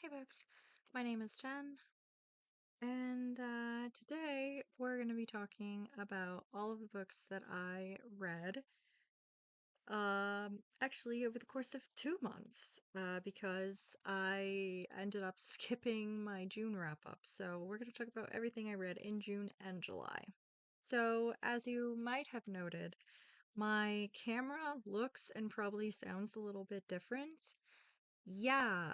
Hey folks, my name is Jen, and today we're going to be talking about all of the books that I read, actually over the course of 2 months, because I ended up skipping my June wrap-up. So we're going to talk about everything I read in June and July. So as you might have noted, my camera looks and probably sounds a little bit different. Yeah,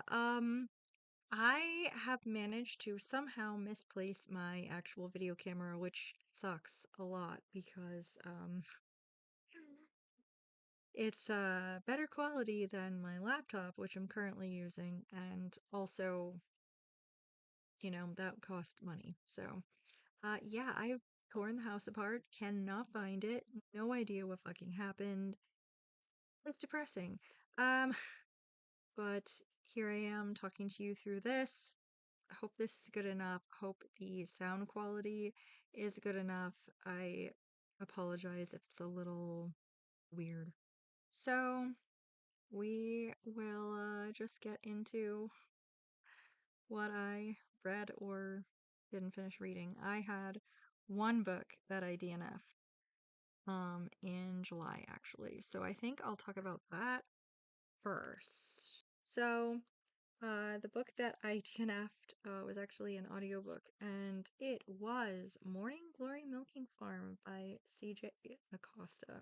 I have managed to somehow misplace my actual video camera, which sucks a lot because it's better quality than my laptop, which I'm currently using, and also, that cost money. So, yeah, I've torn the house apart, cannot find it, no idea what fucking happened. It's depressing. Um, but here I am talking to you through this. I hope this is good enough. Hope the sound quality is good enough. I apologize if it's a little weird. So, we will just get into what I read or didn't finish reading. I had one book that I DNF'd in July actually. So I think I'll talk about that first. So, the book that I DNF'd was actually an audiobook, and it was Morning Glory Milking Farm by CJ Acosta.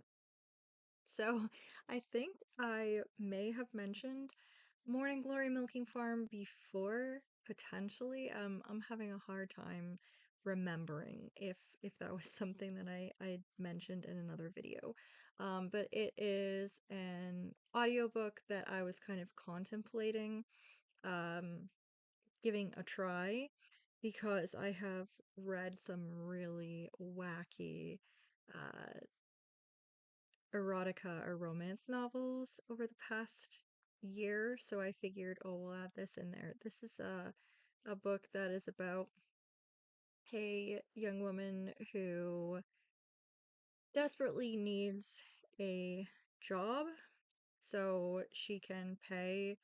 So, I think I may have mentioned Morning Glory Milking Farm before, potentially. I'm having a hard time remembering if that was something that I mentioned in another video. But it is an audiobook that I was kind of contemplating um, giving a try because I have read some really wacky uh, erotica or romance novels over the past year, so I figured, oh, we'll add this in there. This is a book that is about a young woman who desperately needs a job so she can pay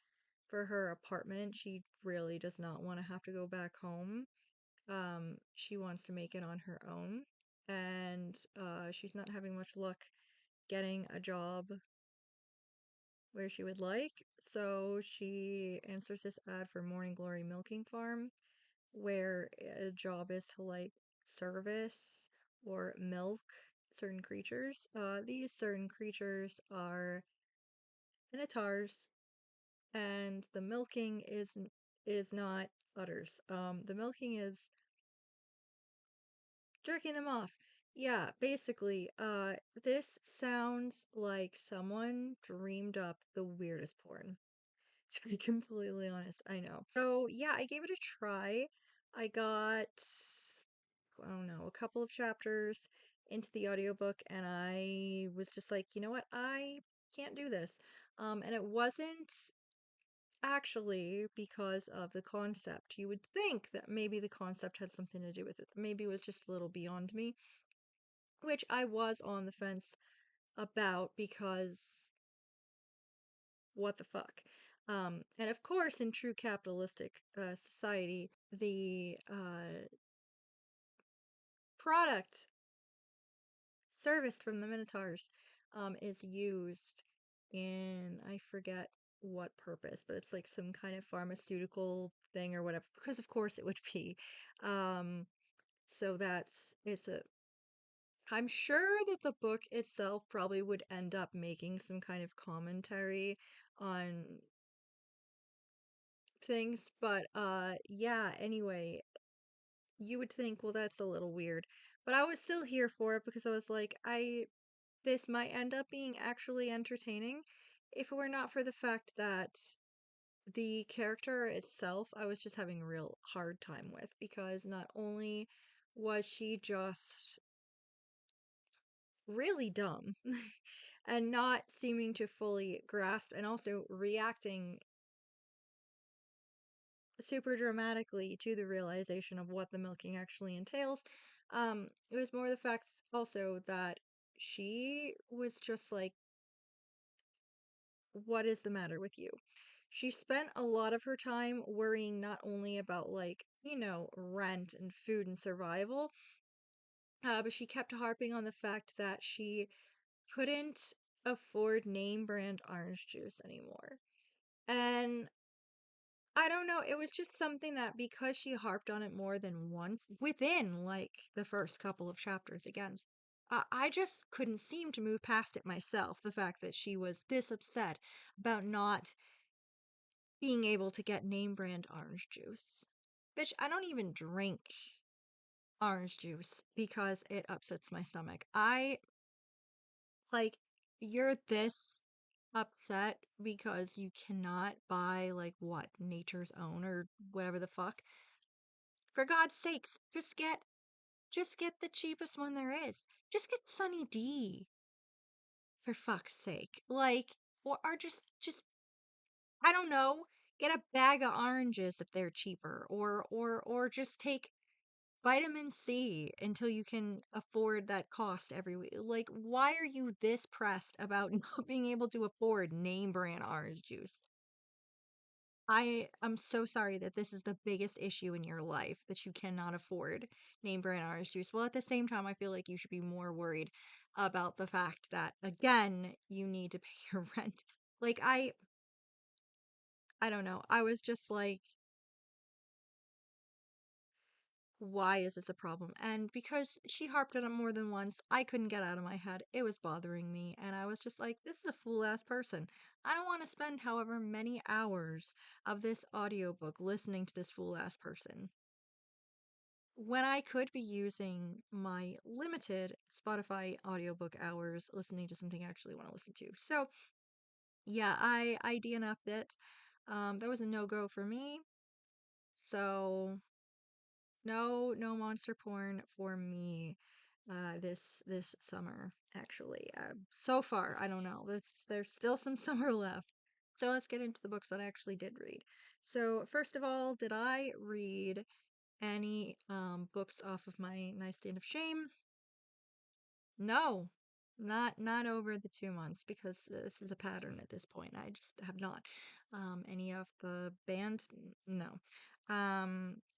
for her apartment. She really does not want to have to go back home. She wants to make it on her own, and she's not having much luck getting a job where she would like. So she answers this ad for Morning Glory Milking Farm, where a job is to like service or milk certain creatures. These certain creatures are minotaurs, and the milking is not udders. The milking is jerking them off. Yeah, basically, this sounds like someone dreamed up the weirdest porn. To be completely honest, I know. So, yeah, I gave it a try. I got, I don't know, a couple of chapters into the audiobook, and I was just like, you know what? I can't do this. And it wasn't actually because of the concept. You would think that maybe the concept had something to do with it. Maybe it was just a little beyond me, which I was on the fence about because what the fuck? And of course, in true capitalistic society, the product serviced from the Minotaurs is used in, I forget what purpose, but it's like some kind of pharmaceutical thing or whatever, because of course it would be. Um, so it's a I'm sure that the book itself probably would end up making some kind of commentary on things, but yeah, anyway, you would think, well, that's a little weird. But I was still here for it because I was like, this might end up being actually entertaining if it were not for the fact that the character itself I was just having a real hard time with because not only was she just really dumb and not seeming to fully grasp and also reacting super dramatically to the realization of what the milking actually entails. It was more the fact also that she was just like, what is the matter with you? she spent a lot of her time worrying not only about, like, rent and food and survival, but she kept harping on the fact that she couldn't afford name brand orange juice anymore. And I don't know, it was just something that because she harped on it more than once within like the first couple of chapters again, I just couldn't seem to move past it myself. The fact that she was this upset about not being able to get name brand orange juice. Bitch, I don't even drink orange juice because it upsets my stomach. Like, you're this upset because you cannot buy, like, what, Nature's Own or whatever the fuck? For God's sakes, just get the cheapest one there is. Just get Sunny D, for fuck's sake. Like, or just I don't know, get a bag of oranges if they're cheaper, or just take vitamin C until you can afford that cost every week. Like, why are you this pressed about not being able to afford name brand orange juice? I am so sorry that this is the biggest issue in your life that you cannot afford name brand orange juice. Well, at the same time, I feel like you should be more worried about the fact that again, you need to pay your rent. Like I don't know. I was just like, why is this a problem? And because she harped on it more than once, I couldn't get out of my head. It was bothering me. And I was just like, this is a fool ass person. I don't want to spend however many hours of this audiobook listening to this fool ass person when I could be using my limited Spotify audiobook hours listening to something I actually want to listen to. So, yeah, I DNF'd it. That was a no-go for me. So, no monster porn for me this summer actually. So far, I don't know. There's still some summer left. So let's get into the books that I actually did read. So first of all, did I read any books off of my nightstand of shame? No. Not over the 2 months because this is a pattern at this point. I just have not. Any of the band? No.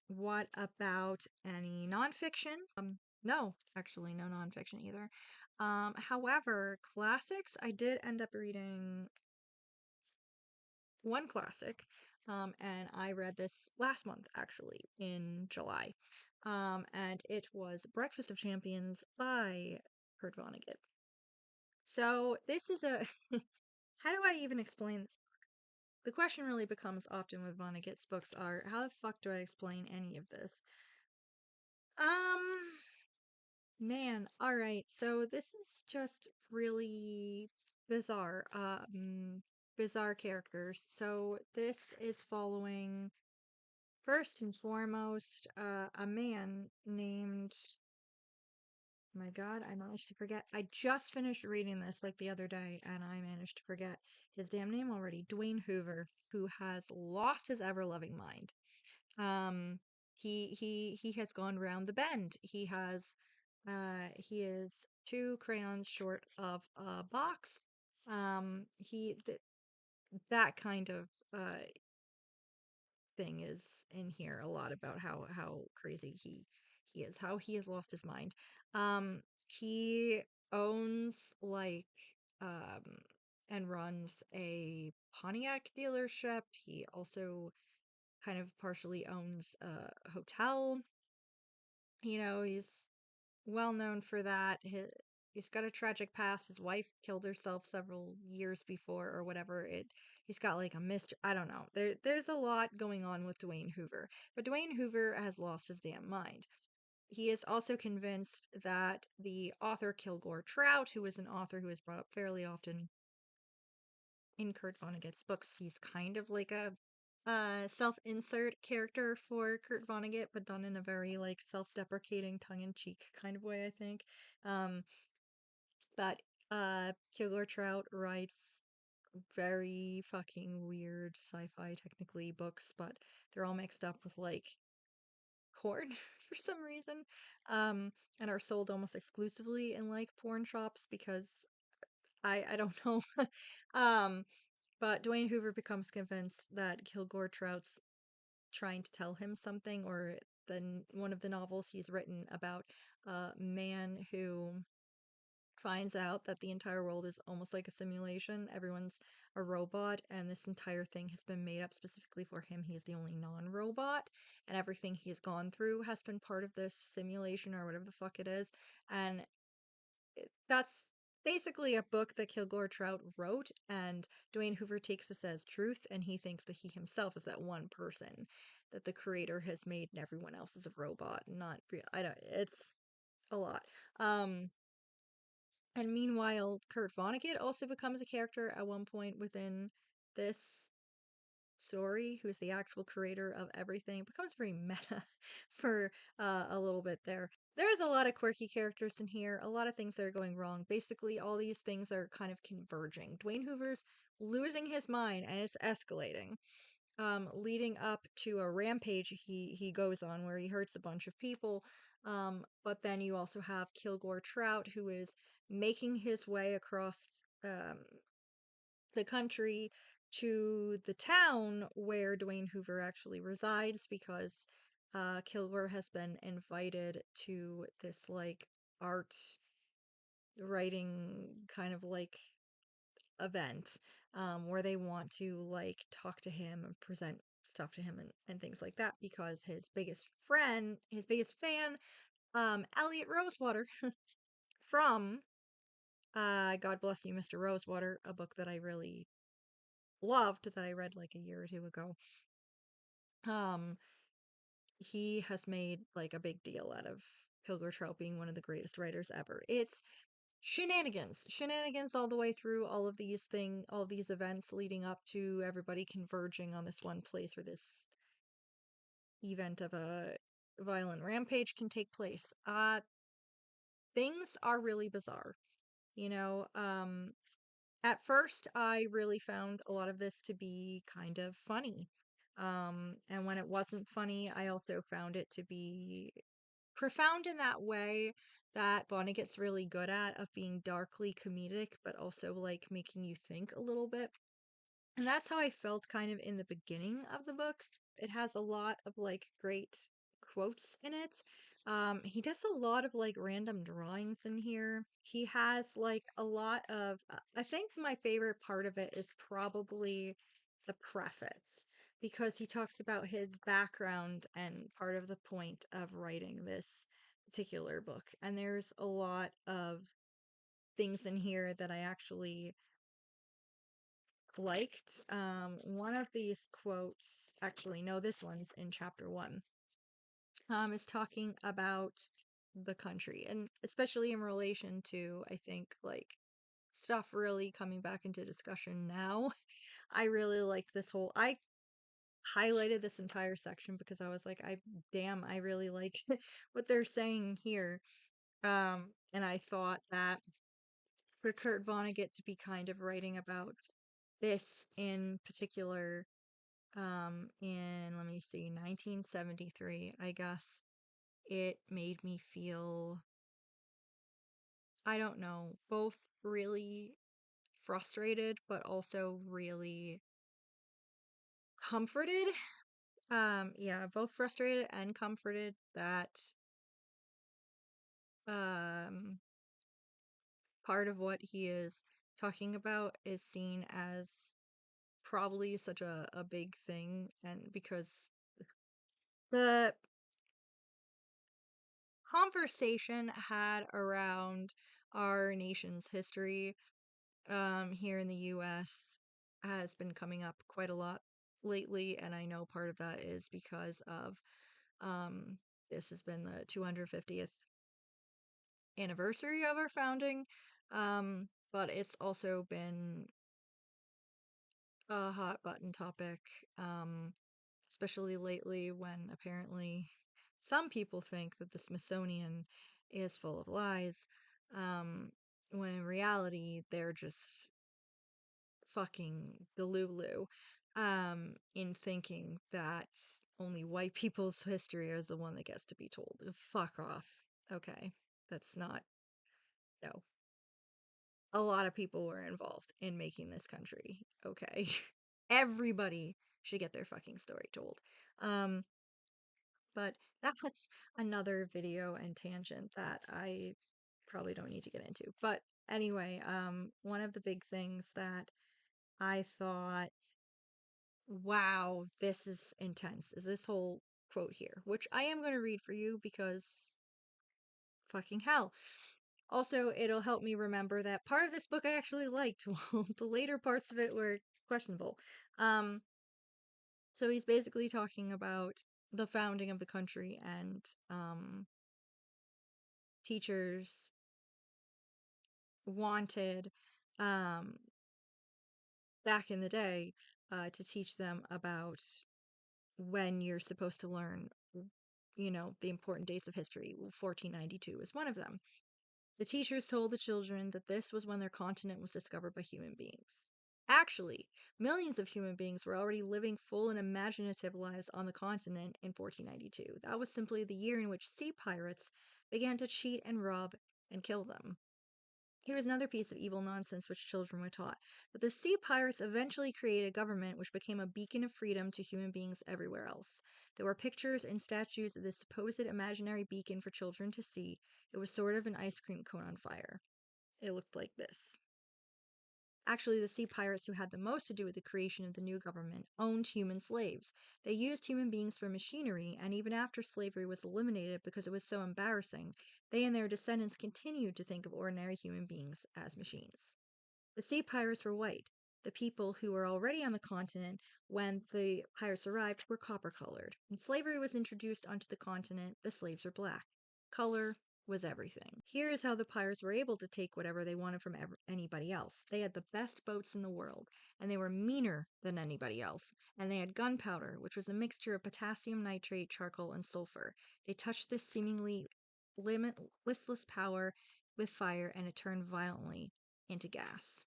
What about any nonfiction? No, actually, no nonfiction either. However, classics, I did end up reading one classic, and I read this last month, actually, in July. And it was Breakfast of Champions by Kurt Vonnegut. So this is a, how do I even explain this? The question really becomes often with Vonnegut's books are, how the fuck do I explain any of this? Um, Man, all right. So this is just really bizarre. Bizarre characters. So this is following first and foremost a man named, my God, I managed to forget. I just finished reading this like the other day and I managed to forget his damn name already. Dwayne Hoover, who has lost his ever-loving mind. Um, he has gone round the bend. He is two crayons short of a box. That kind of thing is in here a lot about how crazy he is, how he has lost his mind. He owns like um and runs a Pontiac dealership. He also kind of partially owns a hotel. He's well known for that. He's got a tragic past. His wife killed herself several years before or whatever. He's got like a mystery. I don't know. There's a lot going on with Dwayne Hoover. But Dwayne Hoover has lost his damn mind. He is also convinced that the author Kilgore Trout, who is an author who is brought up fairly often in Kurt Vonnegut's books, he's kind of like a self-insert character for Kurt Vonnegut, but done in a very like self-deprecating, tongue-in-cheek kind of way, I think. Um, but Kilgore Trout writes very fucking weird sci-fi technically books, but they're all mixed up with like porn for some reason. And are sold almost exclusively in like porn shops because I don't know. um But Dwayne Hoover becomes convinced that Kilgore Trout's trying to tell him something, or one of the novels he's written about a man who finds out that the entire world is almost like a simulation. Everyone's a robot, and this entire thing has been made up specifically for him. He's the only non-robot, and everything he's gone through has been part of this simulation or whatever the fuck it is. And that's basically a book that Kilgore Trout wrote, and Dwayne Hoover takes this as truth, and he thinks that he himself is that one person that the creator has made, and everyone else is a robot, not real. I don't. It's a lot. Um, and meanwhile, Kurt Vonnegut also becomes a character at one point within this story, who's the actual creator of everything. It becomes very meta for a little bit there. There's a lot of quirky characters in here, a lot of things that are going wrong. Basically, all these things are kind of converging. Dwayne Hoover's losing his mind and it's escalating. Leading up to a rampage he goes on where he hurts a bunch of people. But then you also have Kilgore Trout, who is making his way across the country to the town where Dwayne Hoover actually resides, because Kilgore has been invited to this like art writing kind of like event, where they want to like talk to him and present stuff to him and things like that, because his biggest fan, Elliot Rosewater from God Bless You, Mr. Rosewater, a book that I really loved that I read like a year or two ago. Um, he has made like a big deal out of Kilgore Trout being one of the greatest writers ever. It's shenanigans all the way through all of these events leading up to everybody converging on this one place where this event of a violent rampage can take place. Things are really bizarre. You know, at first I really found a lot of this to be kind of funny. And when it wasn't funny, I also found it to be profound in that way that Vonnegut's really good at, of being darkly comedic, but also like making you think a little bit. And that's how I felt kind of in the beginning of the book. It has a lot of like great quotes in it. He does a lot of like random drawings in here. He has like a lot of, I think my favorite part of it is probably the preface, because he talks about his background and part of the point of writing this particular book. And there's a lot of things in here that I actually liked. One of these quotes, actually, no, this one's in chapter one, is talking about the country, and especially in relation to, I think, like stuff really coming back into discussion now. I really like this whole, I highlighted this entire section because I was like, I really like what they're saying here. And I thought that for Kurt Vonnegut to be kind of writing about this in particular, in, let me see, 1973, I guess, it made me feel, I don't know, both really frustrated but also really comforted. Yeah, both frustrated and comforted that um part of what he is talking about is seen as probably such a big thing, and because the conversation had around our nation's history here in the US has been coming up quite a lot lately, and I know part of that is because of um this has been the 250th anniversary of our founding, but it's also been a hot button topic, um, especially lately, when apparently some people think that the Smithsonian is full of lies, when in reality they're just fucking delulu, in thinking that only white people's history is the one that gets to be told. Fuck off. Okay, that's not, no. A lot of people were involved in making this country. okay? Everybody should get their fucking story told. Um, but that's another video and tangent that I probably don't need to get into. But anyway, one of the big things that I thought, wow, this is intense, is this whole quote here, which I am going to read for you because fucking hell. Also, it'll help me remember that part of this book I actually liked, while the later parts of it were questionable. Um, so he's basically talking about the founding of the country and teachers wanted um, back in the day to teach them about when you're supposed to learn, the important dates of history. Well, 1492 is one of them. The teachers told the children that this was when their continent was discovered by human beings. Actually, millions of human beings were already living full and imaginative lives on the continent in 1492. That was simply the year in which sea pirates began to cheat and rob and kill them. Here is another piece of evil nonsense which children were taught, that the sea pirates eventually created a government which became a beacon of freedom to human beings everywhere else. There were pictures and statues of this supposed imaginary beacon for children to see. It was sort of an ice cream cone on fire. It looked like this. Actually, the sea pirates who had the most to do with the creation of the new government owned human slaves. They used human beings for machinery, and even after slavery was eliminated because it was so embarrassing, they and their descendants continued to think of ordinary human beings as machines. The sea pirates were white. The people who were already on the continent when the pirates arrived were copper colored. When slavery was introduced onto the continent, the slaves were black. Color was everything. Here is how the pirates were able to take whatever they wanted from anybody else. They had the best boats in the world, and they were meaner than anybody else. And they had gunpowder, which was a mixture of potassium nitrate, charcoal, and sulfur. They touched this seemingly limitless power with fire, and it turned violently into gas.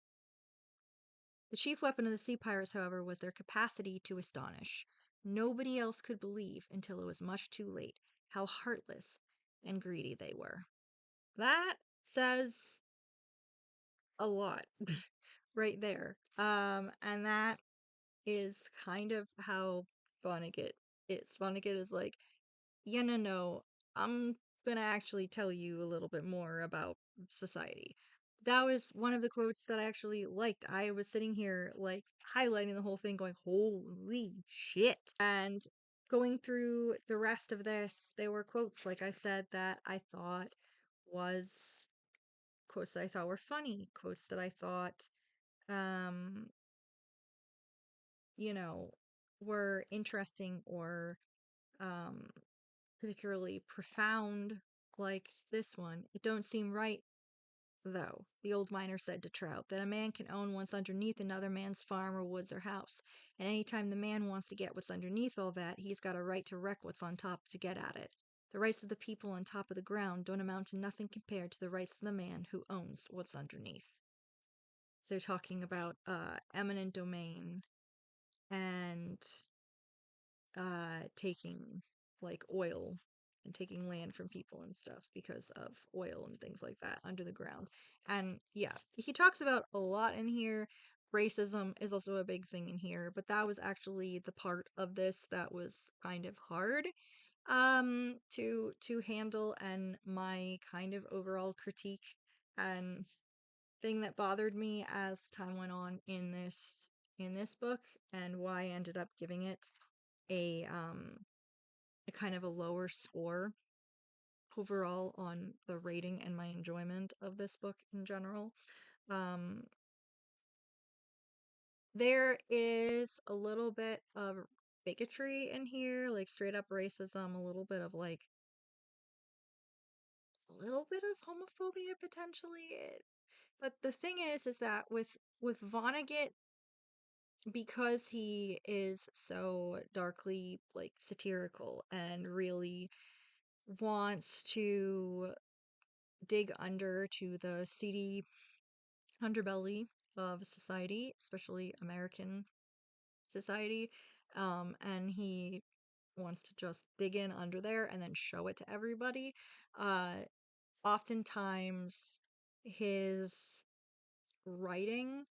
The chief weapon of the sea pirates, however, was their capacity to astonish. Nobody else could believe, until it was much too late, how heartless and greedy they were. That says a lot right there. And that is kind of how Vonnegut is. Vonnegut is like, yeah, no, I'm gonna actually tell you a little bit more about society. That was one of the quotes that I actually liked. I was sitting here, like, highlighting the whole thing, going, holy shit. And going through the rest of this, there were quotes, like I said, that I thought was quotes that I thought were funny, quotes that I thought, um, you know, were interesting or um particularly profound, like this one. It don't seem right, though, the old miner said to Trout, that a man can own what's underneath another man's farm or woods or house, and any time the man wants to get what's underneath all that, he's got a right to wreck what's on top to get at it. The rights of the people on top of the ground don't amount to nothing compared to the rights of the man who owns what's underneath. So talking about eminent domain and taking like oil and taking land from people and stuff because of oil and things like that under the ground. And yeah, he talks about a lot in here. Racism is also a big thing in here, but that was actually the part of this that was kind of hard to handle, and my kind of overall critique and thing that bothered me as time went on in this book, and why I ended up giving it a kind of a lower score overall on the rating and my enjoyment of this book in general. Um, there is a little bit of bigotry in here, like straight up racism, a little bit of like a little bit of homophobia potentially. But the thing is that with Vonnegut, because he is so darkly like satirical and really wants to dig under to the seedy underbelly of society, especially American society. And he wants to just dig in under there and then show it to everybody. Uh, Oftentimes, his writing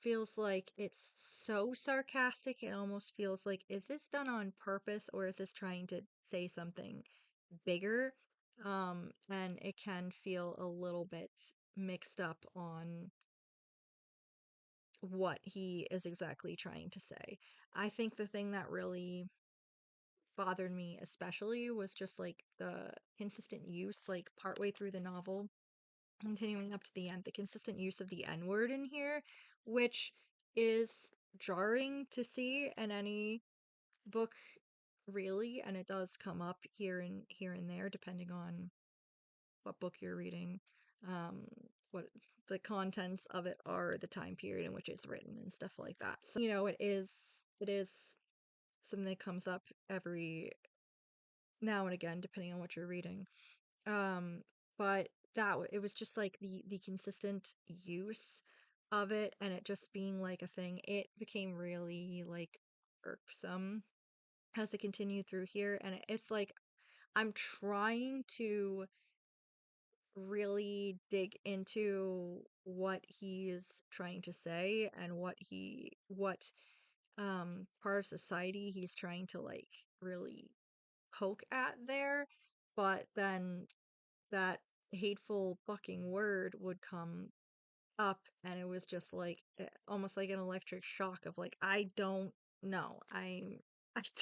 feels like it's so sarcastic. It almost feels like, is this done on purpose or is this trying to say something bigger? And it can feel a little bit mixed up on what he is exactly trying to say. I think the thing that really bothered me especially was just like the consistent use, like partway through the novel, continuing up to the end, the consistent use of the N word in here, which is jarring to see in any book, really, and it does come up here and there, depending on what book you're reading, um, what the contents of it are, the time period in which it's written, and stuff like that. So, it is something that comes up every now and again, depending on what you're reading. Um, but it was just like the consistent use of it and it just being like a thing. It became really like irksome as it continued through here, and it's like I'm trying to really dig into what he is trying to say and what part of society he's trying to like really poke at there, but then that hateful fucking word would come up and it was just like almost like an electric shock of like I don't know. I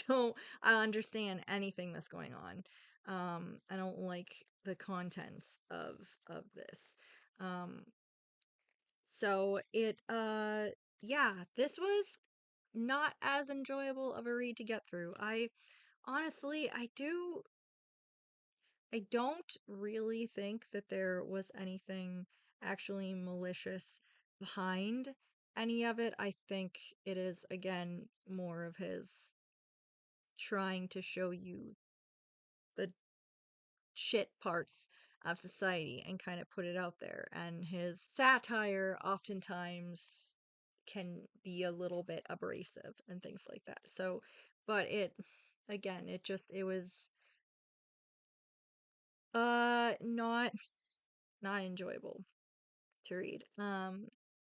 don't I understand anything that's going on. I don't like the contents of this. Um so it yeah, this was not as enjoyable of a read to get through. I honestly I don't really think that there was anything actually malicious behind any of it. I think it is, again, more of his trying to show you the shit parts of society and kind of put it out there. And his satire oftentimes can be a little bit abrasive and things like that. So, but again, it was, not enjoyable to read.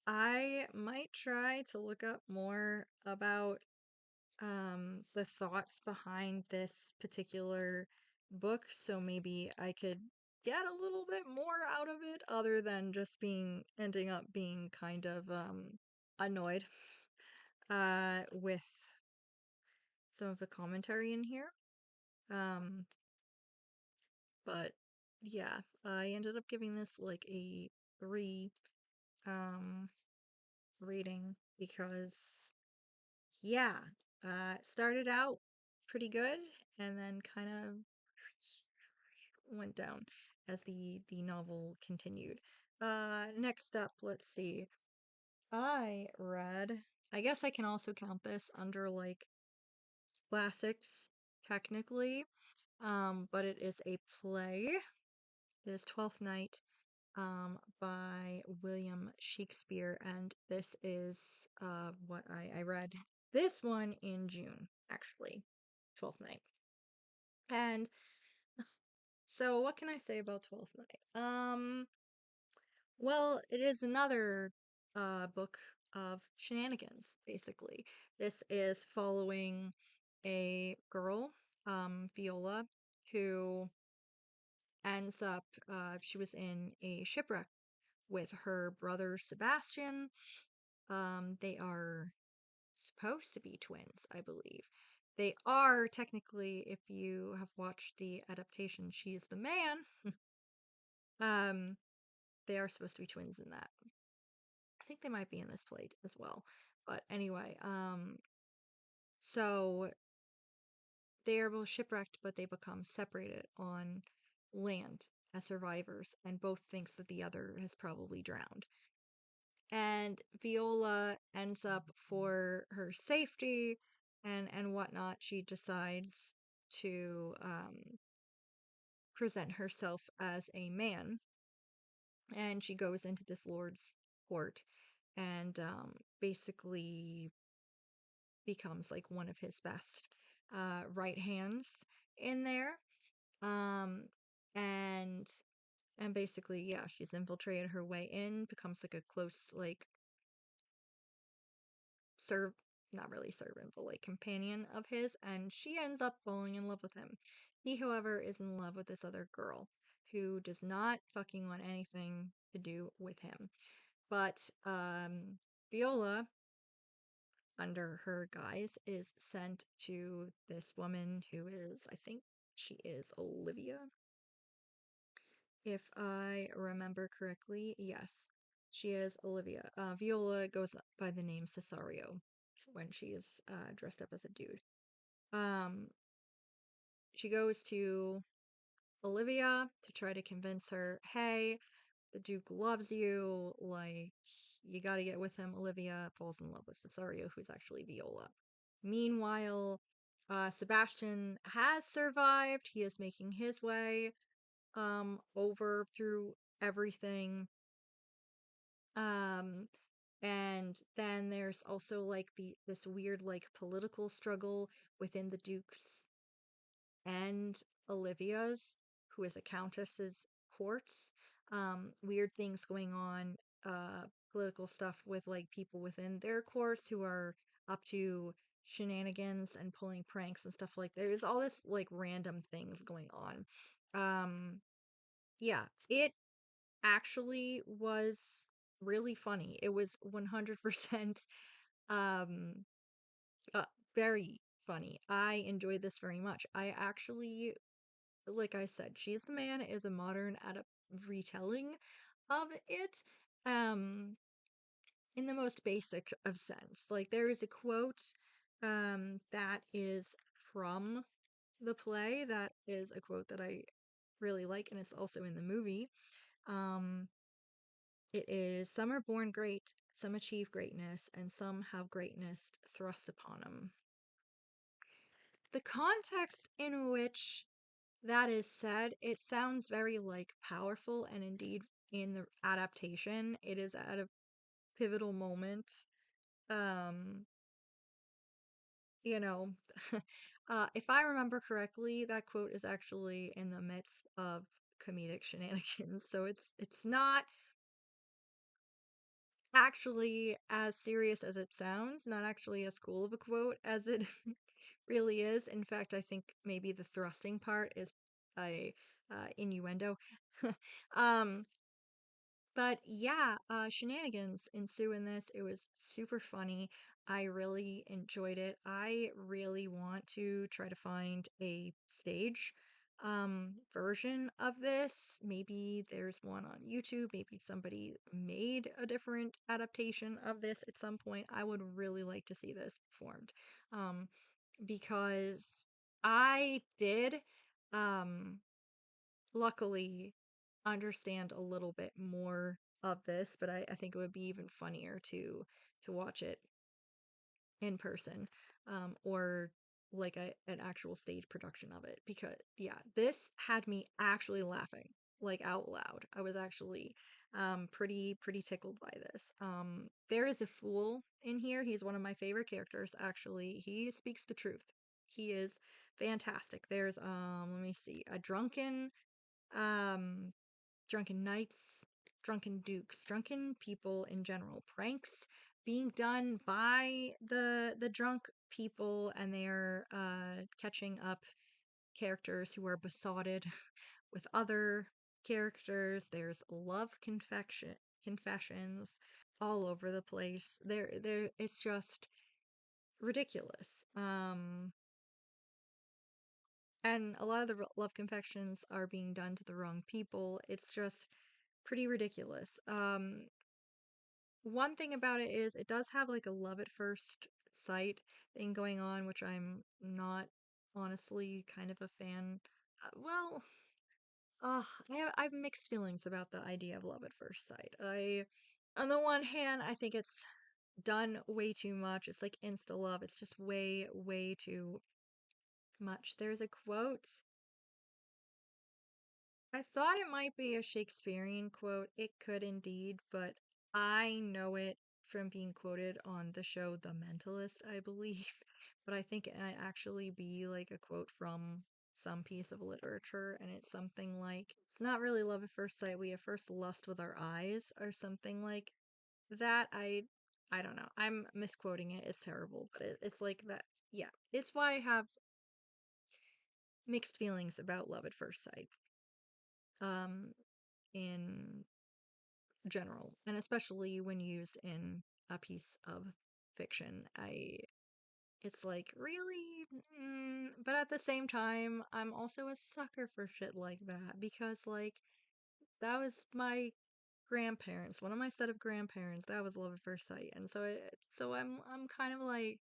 I might try to look up more about the thoughts behind this particular book, so maybe I could get a little bit more out of it other than just being ending up being kind of annoyed with some of the commentary in here. Um but yeah, I ended up giving this like a 3 um rating because yeah, started out pretty good and then kind of went down as the novel continued. Next up, let's see. I read, I guess I can also count this under like classics technically. But it is a play. It is Twelfth Night by William Shakespeare, and this is what I read this one in June, actually, Twelfth Night. And so, what can I say about Twelfth Night? Well, it is another book of shenanigans, basically. This is following a girl, Viola, who ends up, she was in a shipwreck with her brother Sebastian. They are supposed to be twins, I believe. They are technically, if you have watched the adaptation, She is the Man. Um, they are supposed to be twins in that. I think they might be in this play as well. But anyway, so they are both shipwrecked, but they become separated on land as survivors, and both thinks that the other has probably drowned. And Viola ends up for her safety and whatnot, she decides to present herself as a man, and she goes into this lord's court and basically becomes like one of his best right hands in there. Um, and and basically, yeah, she's infiltrated her way in, becomes like a close like serve not really servant, but like companion of his, and she ends up falling in love with him. He, however, is in love with this other girl who does not fucking want anything to do with him. But Viola, under her guise, is sent to this woman who is, I think she is Olivia, if I remember correctly. Yes, she is Olivia. Viola goes by the name Cesario when she is dressed up as a dude. Um, she goes to Olivia to try to convince her, hey, the Duke loves you, like, you gotta get with him. Olivia falls in love with Cesario, who's actually Viola. Meanwhile, Sebastian has survived. He is making his way over through everything. Um, and then there's also like this weird like political struggle within the Duke's and Olivia's, who is a countess's courts. Weird things going on, political stuff with like people within their courts who are up to shenanigans and pulling pranks and stuff like there's all this like random things going on. Yeah, it actually was really funny. It was 100% um uh, very funny. I enjoyed this very much. I actually, like I said, She's the Man is a modern retelling of it. Um, in the most basic of sense. Like there is a quote that is from the play that is a quote that I really like and it's also in the movie. Um, it is, some are born great, some achieve greatness, and some have greatness thrust upon them. The context in which that is said, it sounds very like powerful, and indeed in the adaptation, it is at a pivotal moment. Um, you know, if I remember correctly, that quote is actually in the midst of comedic shenanigans, so it's not actually as serious as it sounds, not actually as cool of a quote as it really is. In fact, I think maybe the thrusting part is a innuendo. um, but yeah, shenanigans ensue in this. It was super funny. I really enjoyed it. I really want to try to find a stage version of this. Maybe there's one on YouTube. Maybe somebody made a different adaptation of this at some point. I would really like to see this performed. Because I did um luckily understand a little bit more of this, but I think it would be even funnier to watch it in person, or like an actual stage production of it. Because yeah, this had me actually laughing like out loud. I was actually pretty tickled by this. There is a fool in here. He's one of my favorite characters actually. He speaks the truth. He is fantastic. There's let me see, a um drunken knights, drunken dukes, drunken people in general, pranks being done by the drunk people, and they're catching up characters who are besotted with other characters. There's love confessions all over the place. There it's just ridiculous. And a lot of the love confessions are being done to the wrong people. It's just pretty ridiculous. One thing about it is it does have like a love at first sight thing going on, which I'm not honestly kind of a fan. Well, I have mixed feelings about the idea of love at first sight. On the one hand, I think it's done way too much. It's like insta love. It's just way too much. There's a quote. I thought it might be a Shakespearean quote. It could indeed, but I know it from being quoted on the show The Mentalist, I believe. But I think it might actually be like a quote from some piece of literature, and it's something like, it's not really love at first sight, we have first lust with our eyes, or something like that. I don't know. I'm misquoting it. It's terrible, but it's like that. Yeah, it's why I have mixed feelings about Love at First Sight. Um, in general, and especially when used in a piece of fiction. It's like, really? But at the same time, I'm also a sucker for shit like that because, like, that was my grandparents, one of my set of grandparents. That was Love at First Sight, and so I'm kind of like,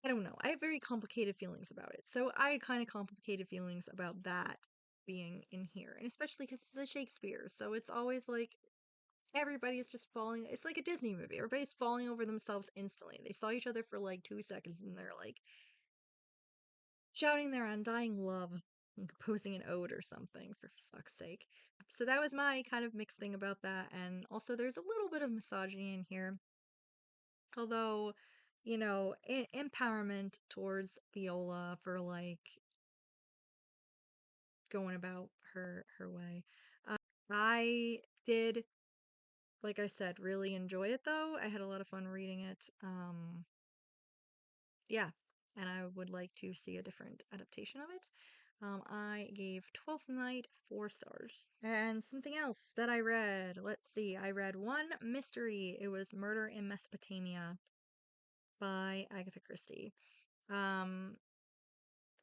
I don't know. I have very complicated feelings about it. So I had kind of complicated feelings about that being in here, and especially because it's a Shakespeare, so it's always like everybody's just falling. It's like a Disney movie. Everybody's falling over themselves instantly. They saw each other for like 2 seconds and they're like shouting their undying love and composing an ode or something, for fuck's sake. So that was my kind of mixed thing about that. And also, there's a little bit of misogyny in here. Although, empowerment towards Viola for like going about her way. I did, like I said, really enjoy it though. I had a lot of fun reading it. Yeah, and I would like to see a different adaptation of it. I gave 12th Night 4 stars. And something else that I read. Let's see. I read one mystery. It was Murder in Mesopotamia by Agatha Christie. Um,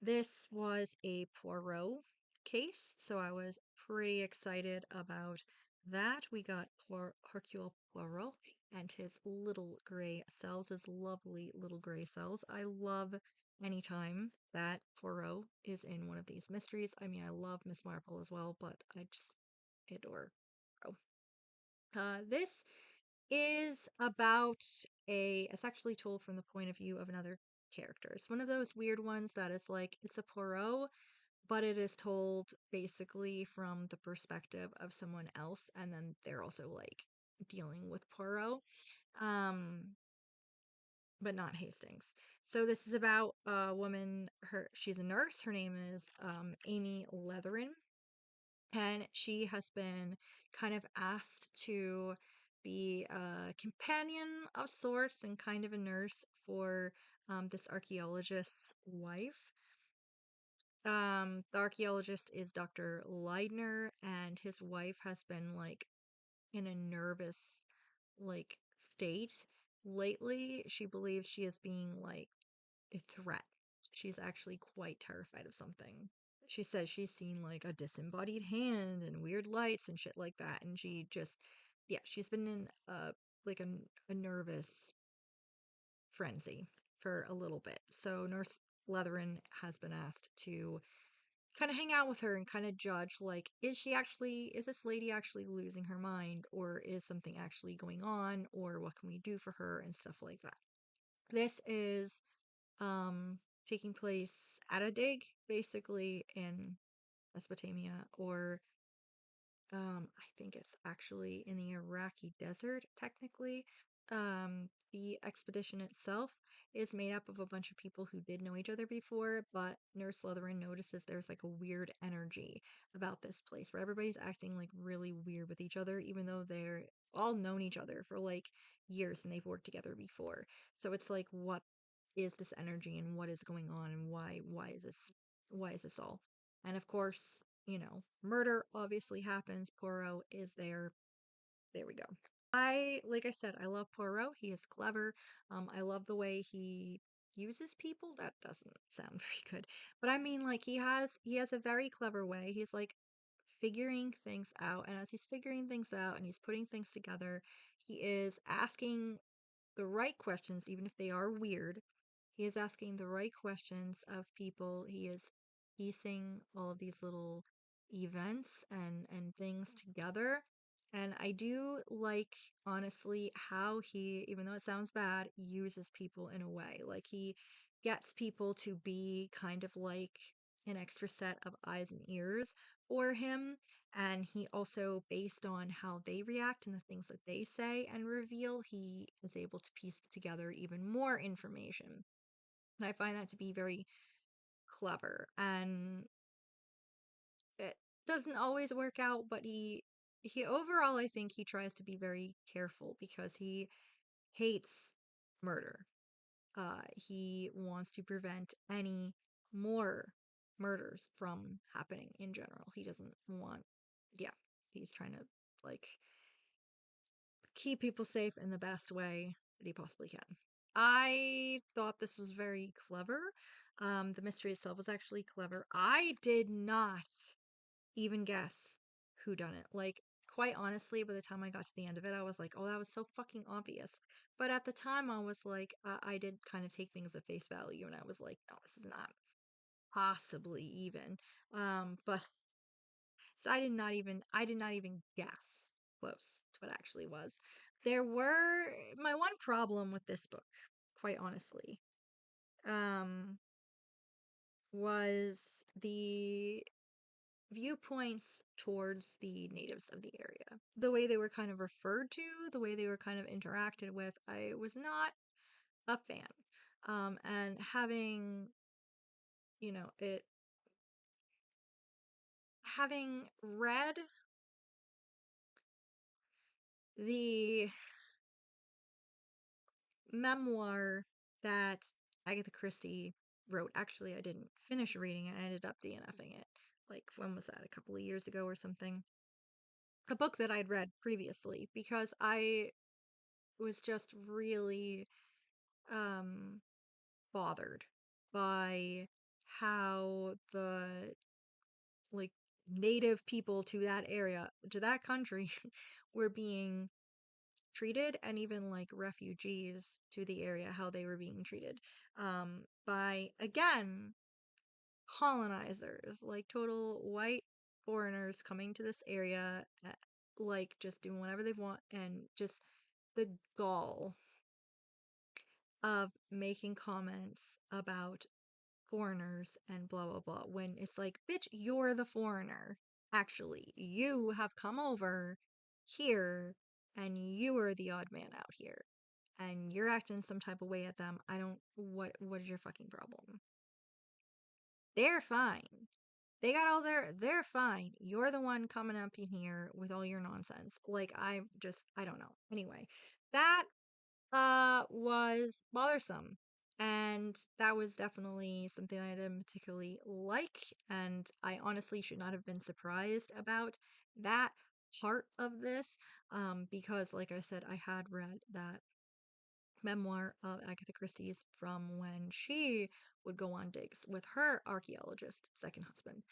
this was a Poirot case, so I was pretty excited about that. We got Hercule Poirot and his little gray cells, his lovely little gray cells. I love anytime that Poirot is in one of these mysteries. I mean, I love Miss Marple as well, but I just adore Poirot. This is about it's actually told from the point of view of another character. It's one of those weird ones that is like, it's a Poirot, but it is told basically from the perspective of someone else, and then they're also like dealing with Poirot, um, but not Hastings. So this is about a woman. She's a nurse. Her name is Amy Leatherin, and she has been kind of asked to be a companion of sorts and kind of a nurse for this archaeologist's wife. The archaeologist is Dr. Leidner, and his wife has been like in a nervous like state lately. She believes she is being like a threat. She's actually quite terrified of something. She says she's seen like a disembodied hand and weird lights and shit like that, and she just, yeah, she's been in like a nervous frenzy for a little bit. So Nurse Leatherin has been asked to kind of hang out with her and kind of judge, like, is this lady actually losing her mind, or is something actually going on, or what can we do for her, and stuff like that. This is taking place at a dig, basically in Mesopotamia, or I think it's actually in the Iraqi desert, technically. The expedition itself is made up of a bunch of people who did know each other before, but Nurse Slytherin notices there's like a weird energy about this place where everybody's acting like really weird with each other, even though they're all known each other for like years and they've worked together before. So it's like, what is this energy and what is going on, and why is this all? And of course, murder obviously happens. Poirot is there. There we go. Like I said, I love Poirot. He is clever. I love the way he uses people. That doesn't sound very good, but I mean, like, he has a very clever way. He's like figuring things out, and as he's figuring things out and he's putting things together, he is asking the right questions, even if they are weird. He is asking the right questions of people. He is piecing all of these little events and things together. And I do like, honestly, how he, even though it sounds bad, uses people in a way. Like, he gets people to be kind of like an extra set of eyes and ears for him. And he also, based on how they react and the things that they say and reveal, he is able to piece together even more information. And I find that to be very clever. And it doesn't always work out, but he overall, I think he tries to be very careful because he hates murder. He wants to prevent any more murders from happening in general. He doesn't want, yeah, he's trying to like keep people safe in the best way that he possibly can. I thought this was very clever. The mystery itself was actually clever. I did not even guess who done it. Like, quite honestly, by the time I got to the end of it, I was like, oh, that was so fucking obvious. But at the time, I was like, I did kind of take things at face value, and I was like, no, this is not possibly even. But so I did not even guess close to what it actually was. There were my one problem with this book, quite honestly, um, was the viewpoints towards the natives of the area. The way they were kind of referred to, the way they were kind of interacted with, I was not a fan. And having, it, having read the memoir that Agatha Christie wrote, actually, I didn't finish reading it. I ended up DNFing it. Like, when was that? A couple of years ago or something. A book that I'd read previously because I was just really um bothered by how the like native people to that area, to that country, were being treated, and even like refugees to the area, how they were being treated by, again, colonizers, like total white foreigners coming to this area, like just doing whatever they want, and just the gall of making comments about foreigners and blah blah blah, when it's like, bitch, you're the foreigner. Actually, you have come over here and you are the odd man out here, and you're acting some type of way at them. I don't, what is your fucking problem? They're fine. They're fine. You're the one coming up in here with all your nonsense. Like, I don't know. Anyway, that was bothersome. And that was definitely something I didn't particularly like. And I honestly should not have been surprised about that part of this. Because, like I said, I had read that memoir of Agatha Christie's from when she would go on digs with her archaeologist second husband.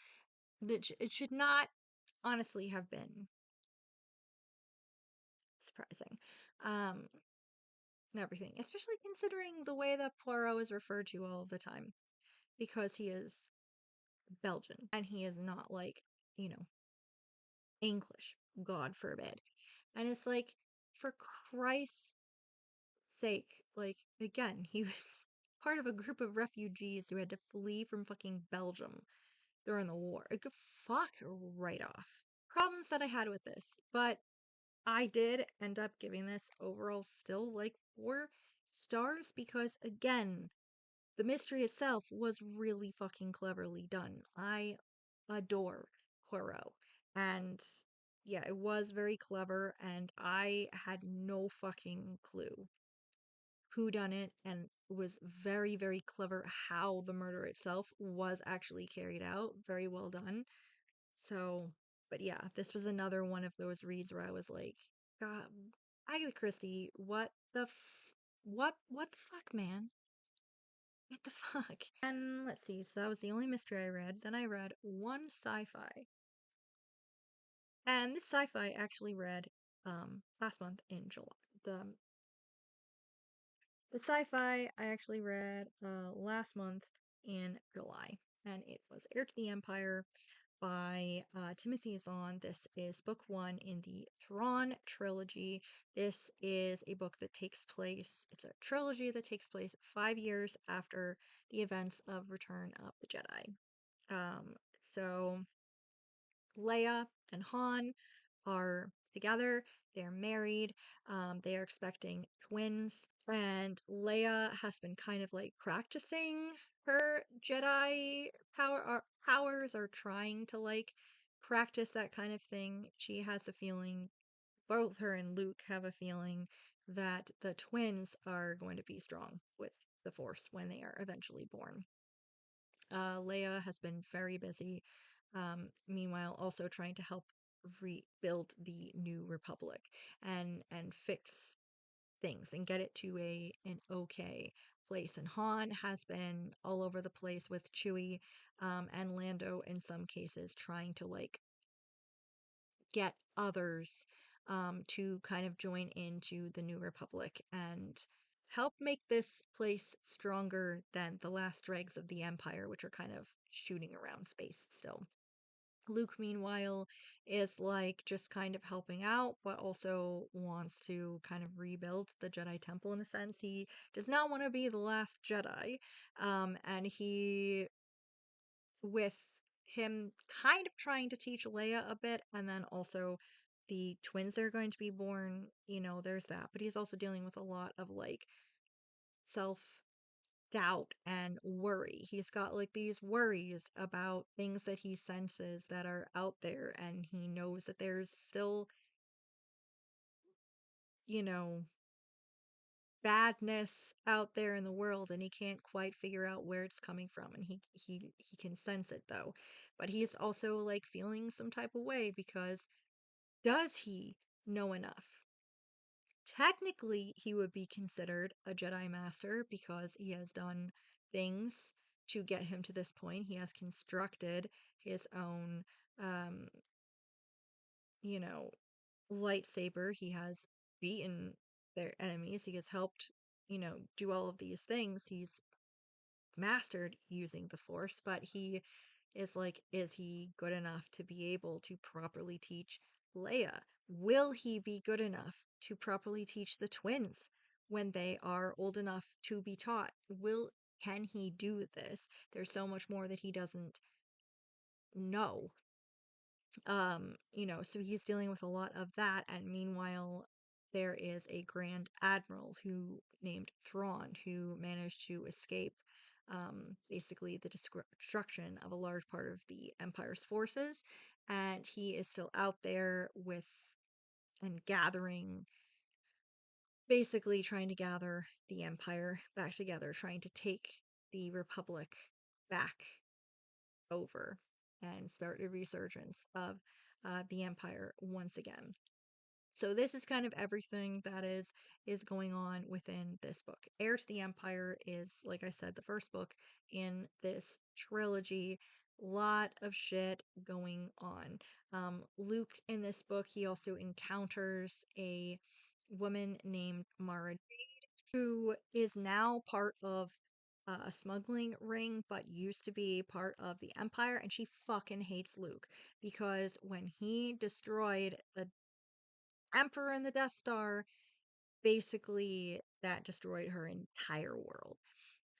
That it should not honestly have been surprising. Um, and everything, especially considering the way that Poirot is referred to all of the time, because he is Belgian and he is not like, you know, English, God forbid. And it's like, for Christ's sake, like, again, he was part of a group of refugees who had to flee from fucking Belgium during the war. Like, fuck right off. Problems that I had with this, but I did end up giving this overall still like 4 stars because, again, the mystery itself was really fucking cleverly done. I adore Poirot. And yeah, it was very clever, and I had no fucking clue who done it, and it was very, very clever how the murder itself was actually carried out. Very well done. So, but yeah, this was another one of those reads where I was like, God, Agatha Christie, what the fuck, man? What the fuck? And let's see, so that was the only mystery I read. Then I read one sci-fi. And this sci-fi I actually read last month in July. The sci-fi I actually read last month in July, and it was Heir to the Empire by Timothy Zahn. This is book one in the Thrawn trilogy. This is a book that takes place, it's a trilogy that takes place 5 years after the events of Return of the Jedi. So Leia and Han are together, they're married, they are expecting twins, and Leia has been kind of like practicing her Jedi powers, or trying to like practice that kind of thing. She has a feeling, both her and Luke have a feeling that the twins are going to be strong with the Force when they are eventually born. Leia has been very busy, meanwhile, also trying to help rebuild the New Republic and fix things and get it to an okay place. And Han has been all over the place with Chewie, and Lando in some cases, trying to like get others to kind of join into the New Republic and help make this place stronger than the last dregs of the Empire, which are kind of shooting around space still. Luke, meanwhile, is like just kind of helping out, but also wants to kind of rebuild the Jedi Temple in a sense. He does not want to be the last Jedi. And he, with him kind of trying to teach Leia a bit, and then also the twins are going to be born, there's that. But he's also dealing with a lot of like self doubt and worry. He's got like these worries about things that he senses that are out there, and he knows that there's still, you know, badness out there in the world, and he can't quite figure out where it's coming from. And he can sense it though. But he's also like feeling some type of way because does he know enough? Technically, he would be considered a Jedi Master because he has done things to get him to this point. He has constructed his own, um, you know, lightsaber. He has beaten their enemies. He has helped, do all of these things. He's mastered using the Force, but he is like, is he good enough to be able to properly teach Leia? Will he be good enough to properly teach the twins when they are old enough to be taught? Can he do this? There's so much more that he doesn't know. So he's dealing with a lot of that, and meanwhile, there is a Grand Admiral who named Thrawn who managed to escape basically the destruction of a large part of the Empire's forces, and he is still out there with and gathering, basically trying to gather the Empire back together, trying to take the Republic back over and start a resurgence of the Empire once again. So this is kind of everything that is going on within this book. Heir to the Empire is, like I said, the first book in this trilogy. Lot of shit going on. Luke in this book, he also encounters a woman named Mara, who is now part of a smuggling ring, but used to be part of the Empire, and she fucking hates Luke because when he destroyed the Emperor and the Death Star, basically that destroyed her entire world.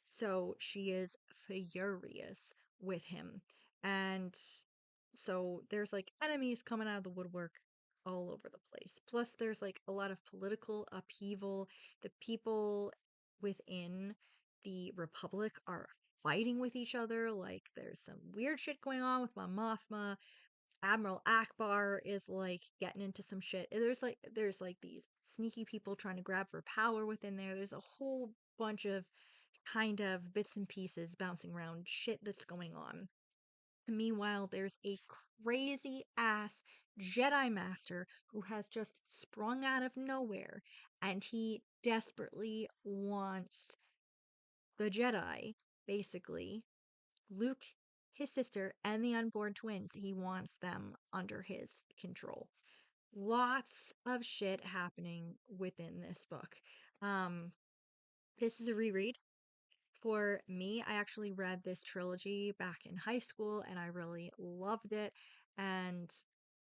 So she is furious with him. And so there's like enemies coming out of the woodwork all over the place. Plus, there's like a lot of political upheaval. The people within the Republic are fighting with each other. Like, there's some weird shit going on with Mon Mothma. Admiral Akbar is like getting into some shit. There's like these sneaky people trying to grab for power within there. There's a whole bunch of kind of bits and pieces bouncing around shit that's going on. Meanwhile, there's a crazy ass Jedi Master who has just sprung out of nowhere, and he desperately wants the Jedi, basically, Luke, his sister, and the unborn twins, he wants them under his control. Lots of shit happening within this book. Um, this is a reread. For me, I actually read this trilogy back in high school and I really loved it. And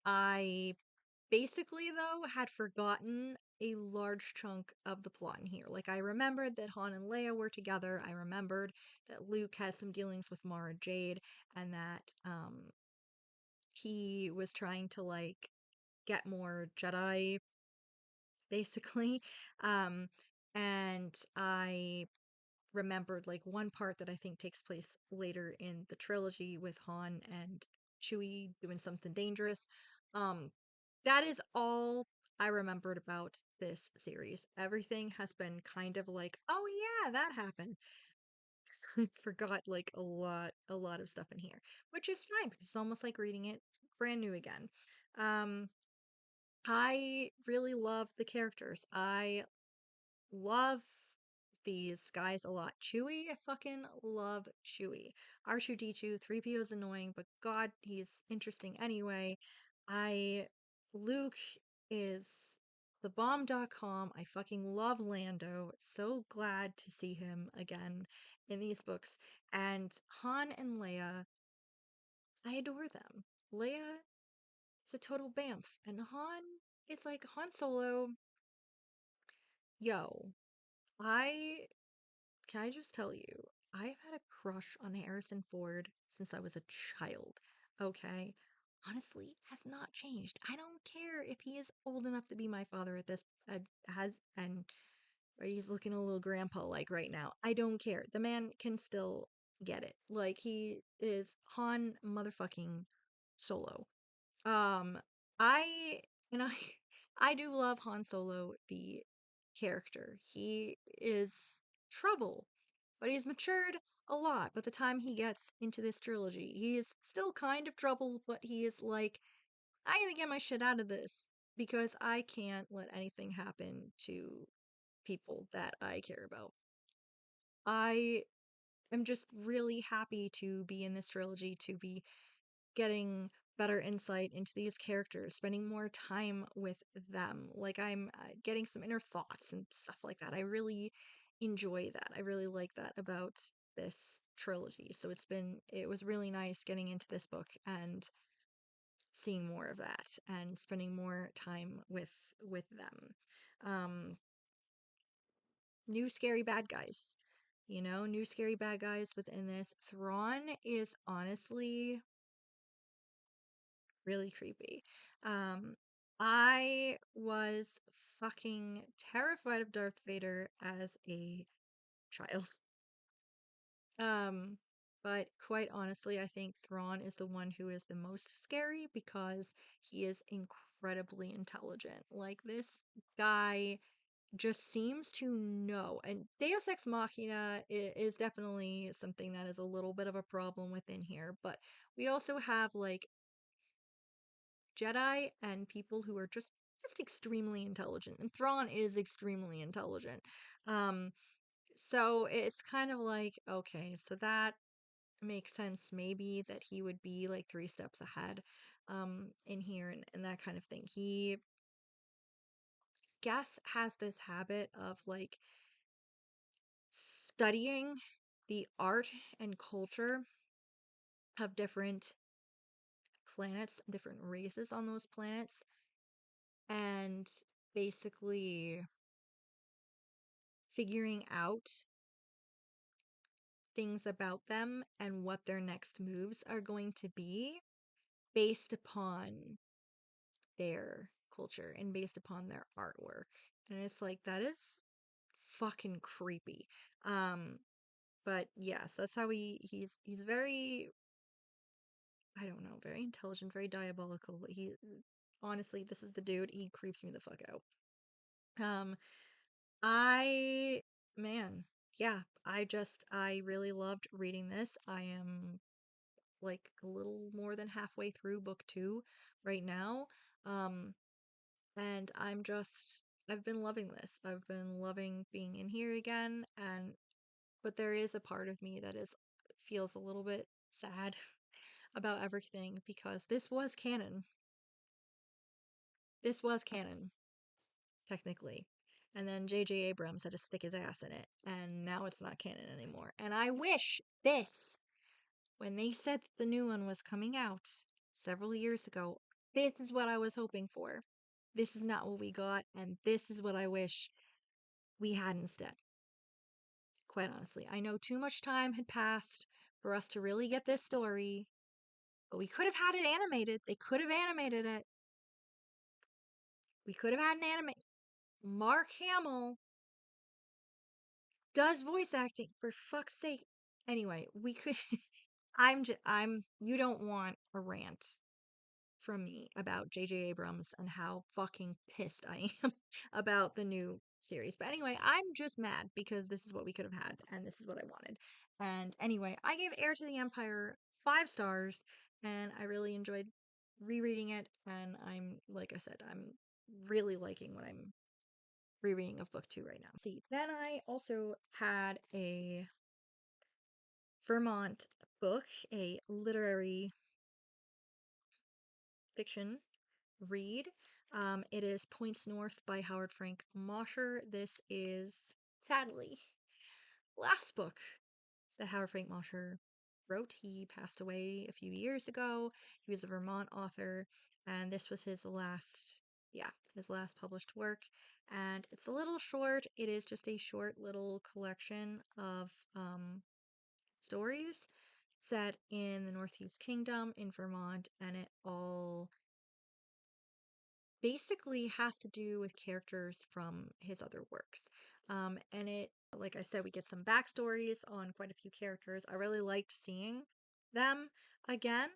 I basically, though, had forgotten a large chunk of the plot in here. Like, I remembered that Han and Leia were together. I remembered that Luke had some dealings with Mara Jade and that he was trying to, like, get more Jedi, basically. Um, and I remembered like one part that I think takes place later in the trilogy with Han and Chewie doing something dangerous. Um, that is all I remembered about this series. Everything has been kind of like, oh yeah, that happened. I forgot like a lot of stuff in here, which is fine because it's almost like reading it brand new again. Um, I really love the characters. I love these guys a lot. Chewie, I fucking love Chewie. R2D2, 3PO is annoying, but God, he's interesting anyway. I Luke is the bomb.com. I fucking love Lando. So glad to see him again in these books. And Han and Leia, I adore them. Leia is a total bamf, and Han is like Han Solo. Yo, I can I just tell you, I've had a crush on Harrison Ford since I was a child, okay? Honestly, has not changed. I don't care if he is old enough to be my father at this has and or he's looking a little grandpa like right now. I don't care. The man can still get it. Like he is Han motherfucking Solo. Um, I and I I do love Han Solo the character. He is trouble, but he's matured a lot by the time he gets into this trilogy. He is still kind of trouble, but he is like, I gotta get my shit out of this because I can't let anything happen to people that I care about. I am just really happy to be in this trilogy, to be getting better insight into these characters, spending more time with them. Like I'm getting some inner thoughts and stuff like that. I really enjoy that. I really like that about this trilogy. So it was really nice getting into this book and seeing more of that and spending more time with them. Um New scary bad guys. You know, new scary bad guys within this. Thrawn is honestly really creepy. Um, I was fucking terrified of Darth Vader as a child. Um, but quite honestly, I think Thrawn is the one who is the most scary because he is incredibly intelligent. Like this guy just seems to know. And Deus Ex Machina is definitely something that is a little bit of a problem within here, but we also have like Jedi and people who are just extremely intelligent. And Thrawn is extremely intelligent. Um, so it's kind of like, okay, so that makes sense maybe that he would be like 3 steps ahead in here and that kind of thing. He guess has this habit of like studying the art and culture of different planets, different races on those planets, and basically figuring out things about them and what their next moves are going to be based upon their culture and based upon their artwork. And it's like that is fucking creepy. Um but yes, that's how he's very I don't know, very intelligent, very diabolical. He honestly, this is the dude, he creeps me the fuck out. Um I man, yeah, I really loved reading this. I am like a little more than halfway through book 2 right now. Um, and I've been loving this. I've been loving being in here again, and but there is a part of me that is feels a little bit sad about everything because this was canon. This was canon, technically. And then J.J. Abrams had to stick his ass in it, and now it's not canon anymore. And I wish this when they said that the new one was coming out several years ago, this is what I was hoping for. This is not what we got, and this is what I wish we had instead. Quite honestly, I know too much time had passed for us to really get this story, but we could have had it animated. They could have animated it. We could have had an anime. Mark Hamill does voice acting, for fuck's sake. Anyway, we could. I'm. You don't want a rant from me about J.J. Abrams and how fucking pissed I am about the new series. But anyway, I'm just mad because this is what we could have had and this is what I wanted. And anyway, I gave Heir to the Empire 5 stars and I really enjoyed rereading it. And I'm, like I said, I'm really liking what I'm rereading of book 2 right now. See, then I also had a Vermont book, a literary fiction read. It is Points North by Howard Frank Mosher. This is, sadly, last book that Howard Frank Mosher wrote. He passed away a few years ago. He was a Vermont author, and this was his last published work. And it's a little short. It is just a short little collection of stories set in the Northeast Kingdom in Vermont, and it all basically has to do with characters from his other works. And it, like I said, we get some backstories on quite a few characters. I really liked seeing them again,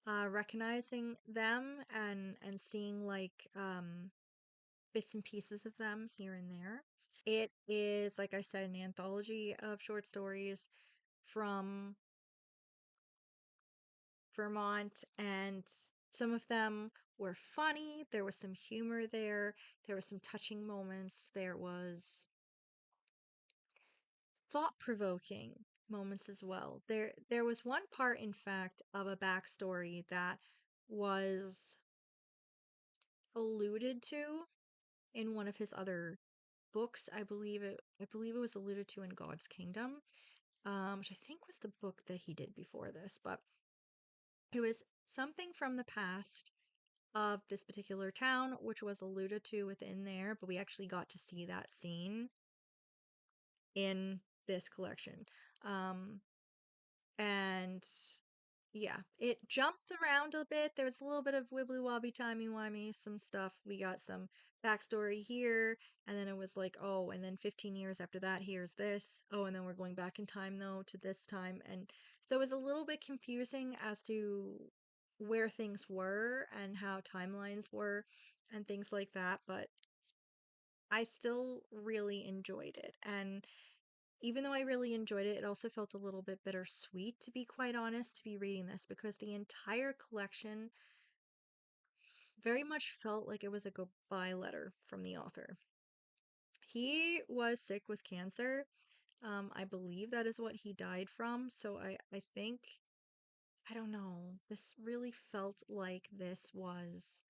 recognizing them and seeing bits and pieces of them here and there. It is, like I said, an anthology of short stories from Vermont, and some of them were funny. There was some humor there. There were some touching moments. There was thought-provoking moments as well. There was one part, in fact, of a backstory that was alluded to in one of his other books. I believe it was alluded to in God's Kingdom, which I think was the book that he did before this, but it was something from the past of this particular town, which was alluded to within there, but we actually got to see that scene in this collection. Um, and yeah, it jumped around a bit. There was a little bit of wibbly wobbly, timey wimey, some stuff. We got some backstory here, and then it was like, oh, and then 15 years after that, here's this. Oh, and then we're going back in time though to this time. And so it was a little bit confusing as to where things were and how timelines were and things like that, but I still really enjoyed it. And even though I really enjoyed it, it also felt a little bit bittersweet, to be quite honest, to be reading this because the entire collection very much felt like it was a goodbye letter from the author. He was sick with cancer. I believe that is what he died from. So I think, I don't know, this really felt like this was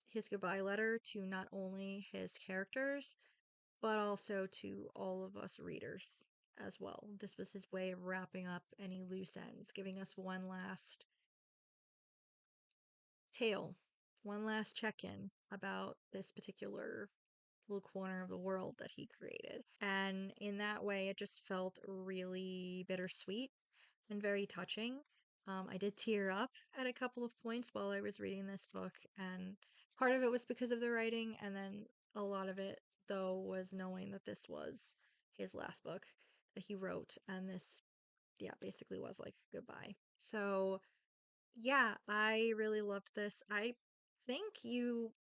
his goodbye letter to not only his characters, but also to all of us readers as well. This was his way of wrapping up any loose ends, giving us one last tale, one last check in about this particular little corner of the world that he created. And in that way, it just felt really bittersweet and very touching. I did tear up at a couple of points while I was reading this book, and part of it was because of the writing, and then a lot of it, though, was knowing that this was his last book that he wrote, and this, yeah, basically was like goodbye. So, yeah, I really loved this. I think you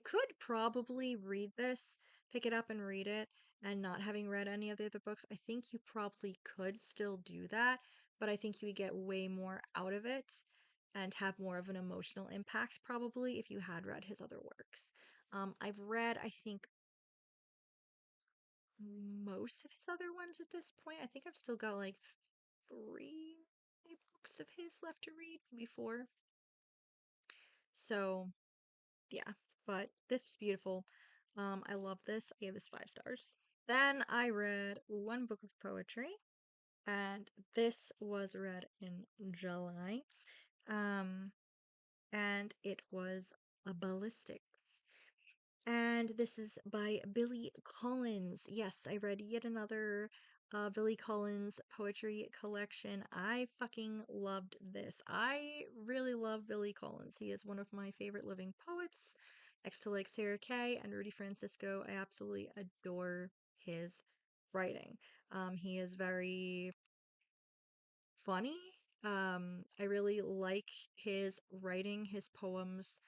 could probably read this, pick it up and read it, and not having read any of the other books, I think you probably could still do that, but I think you would get way more out of it and have more of an emotional impact probably if you had read his other works. I've read, I think, most of his other ones at this point. I think I've still got like 3 books of his left to read before. So, yeah, but this was beautiful. I love this. I gave this 5 stars. Then I read one book of poetry, and this was read in July. Um, and it was a ballistics. And this is by Billy Collins. Yes, I read yet another Billy Collins poetry collection. I fucking loved this. I really love Billy Collins. He is one of my favorite living poets, next to like Sarah Kay and Rudy Francisco. I absolutely adore his writing. He is very funny. I really like his writing. His poems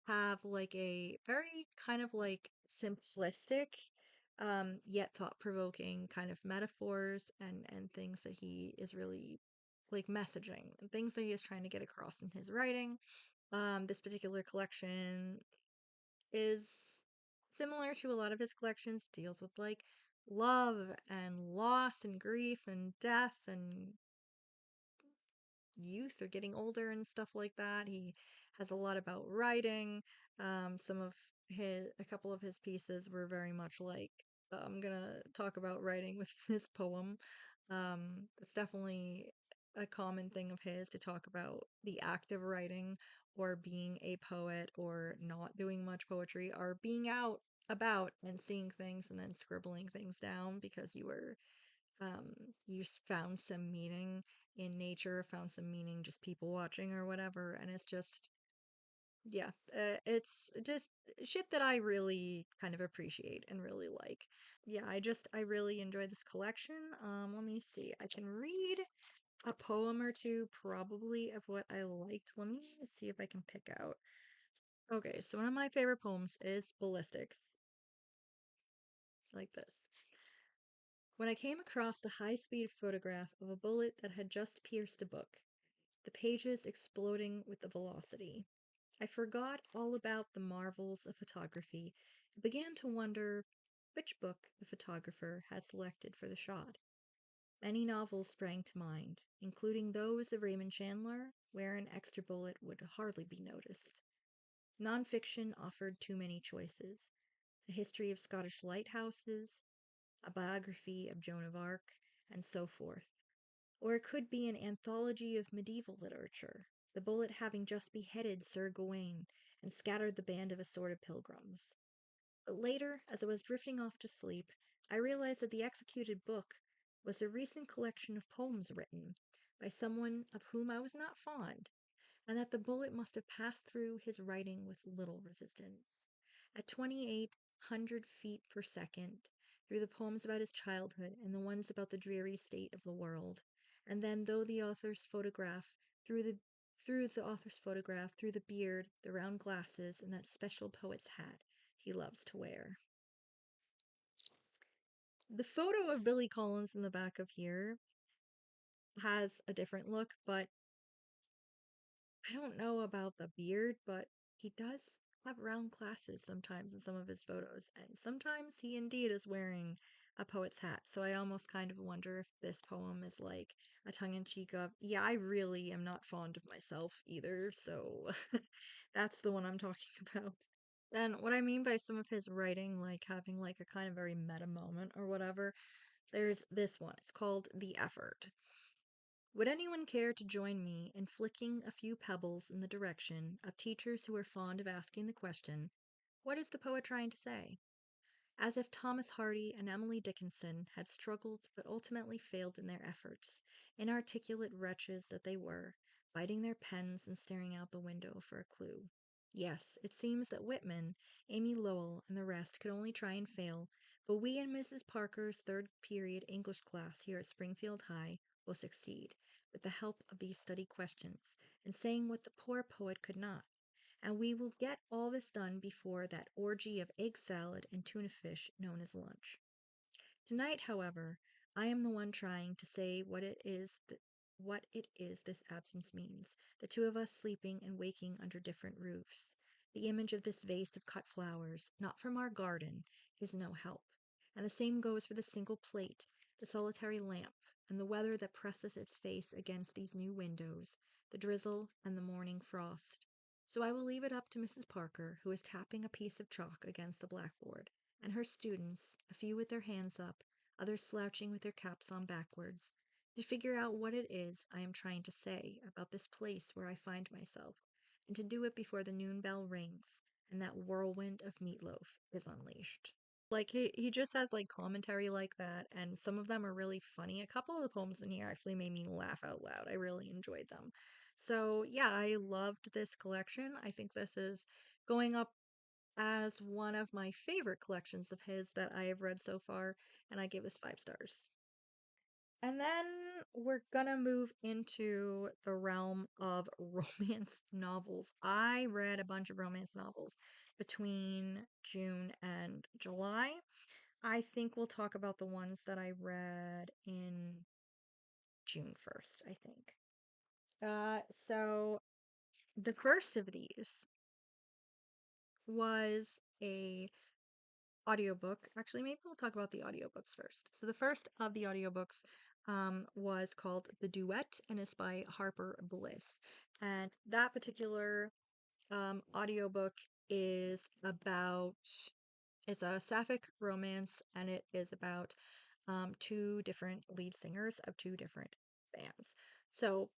have like a very kind of like simplistic, yet thought-provoking kind of metaphors and things that he is really like messaging and things that he is trying to get across in his writing. This particular collection is similar to a lot of his collections, deals with like love and loss and grief and death and youth or getting older and stuff like that. He has a lot about writing. Some of a couple of his pieces were very much like, I'm gonna talk about writing with this poem. It's definitely a common thing of his to talk about the act of writing or being a poet or not doing much poetry or being out about and seeing things and then scribbling things down because um, found some meaning in nature, found some meaning just people watching or whatever, and it's just, yeah, it's just shit that I really kind of appreciate and really like. Yeah, I really enjoy this collection. Let me see. I can read a poem or two probably of what I liked. Let me see if I can pick out. Okay, so one of my favorite poems is Ballistics, like this. When I came across the high-speed photograph of a bullet that had just pierced a book, the pages exploding with the velocity, I forgot all about the marvels of photography and began to wonder which book the photographer had selected for the shot. Many novels sprang to mind, including those of Raymond Chandler, where an extra bullet would hardly be noticed. Nonfiction offered too many choices: a history of Scottish lighthouses, a biography of Joan of Arc, and so forth. Or it could be an anthology of medieval literature, the bullet having just beheaded Sir Gawain and scattered the band of assorted pilgrims. But later, as I was drifting off to sleep, I realized that the executed book was a recent collection of poems written by someone of whom I was not fond, and that the bullet must have passed through his writing with little resistance. At 2,800 feet per second, through the poems about his childhood and the ones about the dreary state of the world, and then through the author's photograph, through the beard, the round glasses, and that special poet's hat he loves to wear. The photo of Billy Collins in the back of here has a different look, but I don't know about the beard, but he does have round glasses sometimes in some of his photos, and sometimes he indeed is wearing a poet's hat. So I almost kind of wonder if this poem is like a tongue-in-cheek of, yeah, I really am not fond of myself either, so that's the one I'm talking about. And what I mean by some of his writing, like having like a kind of very meta moment or whatever, there's this one. It's called The Effort. Would anyone care to join me in flicking a few pebbles in the direction of teachers who are fond of asking the question, what is the poet trying to say? As if Thomas Hardy and Emily Dickinson had struggled but ultimately failed in their efforts, inarticulate wretches that they were, biting their pens and staring out the window for a clue. Yes, it seems that Whitman, Amy Lowell, and the rest could only try and fail, but we in Mrs. Parker's third period English class here at Springfield High will succeed, with the help of these study questions, in saying what the poor poet could not, and we will get all this done before that orgy of egg salad and tuna fish known as lunch. Tonight, however, I am the one trying to say what it is this absence means, the two of us sleeping and waking under different roofs. The image of this vase of cut flowers, not from our garden, is no help. And the same goes for the single plate, the solitary lamp, and the weather that presses its face against these new windows, the drizzle and the morning frost. So I will leave it up to Mrs. Parker, who is tapping a piece of chalk against the blackboard, and her students, a few with their hands up, others slouching with their caps on backwards, to figure out what it is I am trying to say about this place where I find myself, and to do it before the noon bell rings and that whirlwind of meatloaf is unleashed. Like he just has like commentary like that, and some of them are really funny. A couple of the poems in here actually made me laugh out loud. I really enjoyed them. So yeah, I loved this collection. I think this is going up as one of my favorite collections of his that I have read so far, and I give this 5 stars. And then we're gonna move into the realm of romance novels. I read a bunch of romance novels between June and July. I think we'll talk about the ones that I read in June 1st, I think. So the first of these was a audiobook. Actually, maybe we'll talk about the audiobooks first. So the first of the audiobooks was called The Duet and is by Harper Bliss. And that particular audiobook is about, it's a sapphic romance, and it is about two different lead singers of two different bands. So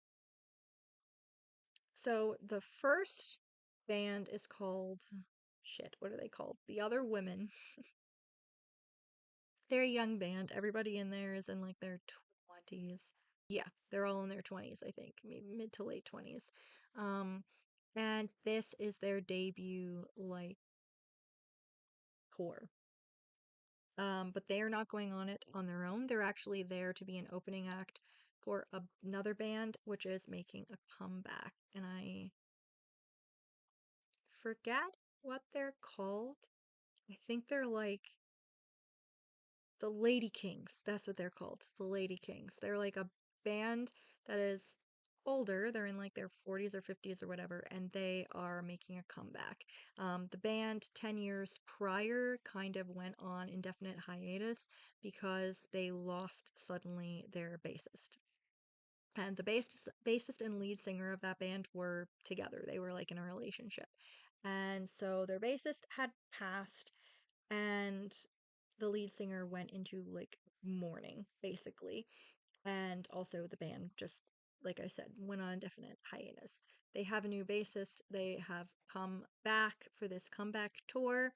the first band is called, shit, what are they called? The Other Women. They're a young band. Everybody in there is in like their 20s. Yeah, they're all in their 20s, I think, maybe mid to late 20s. Um, and this is their debut like tour. But they are not going on it on their own. They're actually there to be an opening act for another band, which is making a comeback. And I forget what they're called. I think they're like the Lady Kings. That's what they're called. The Lady Kings. They're like a band that is older. They're in like their 40s or 50s or whatever, and they are making a comeback. The band 10 years prior kind of went on indefinite hiatus because they lost suddenly their bassist. And the bassist and lead singer of that band were together. They were like in a relationship. And so their bassist had passed, and the lead singer went into like mourning basically, and also the band just, like I said, went on indefinite hiatus. They have a new bassist. They have come back for this comeback tour,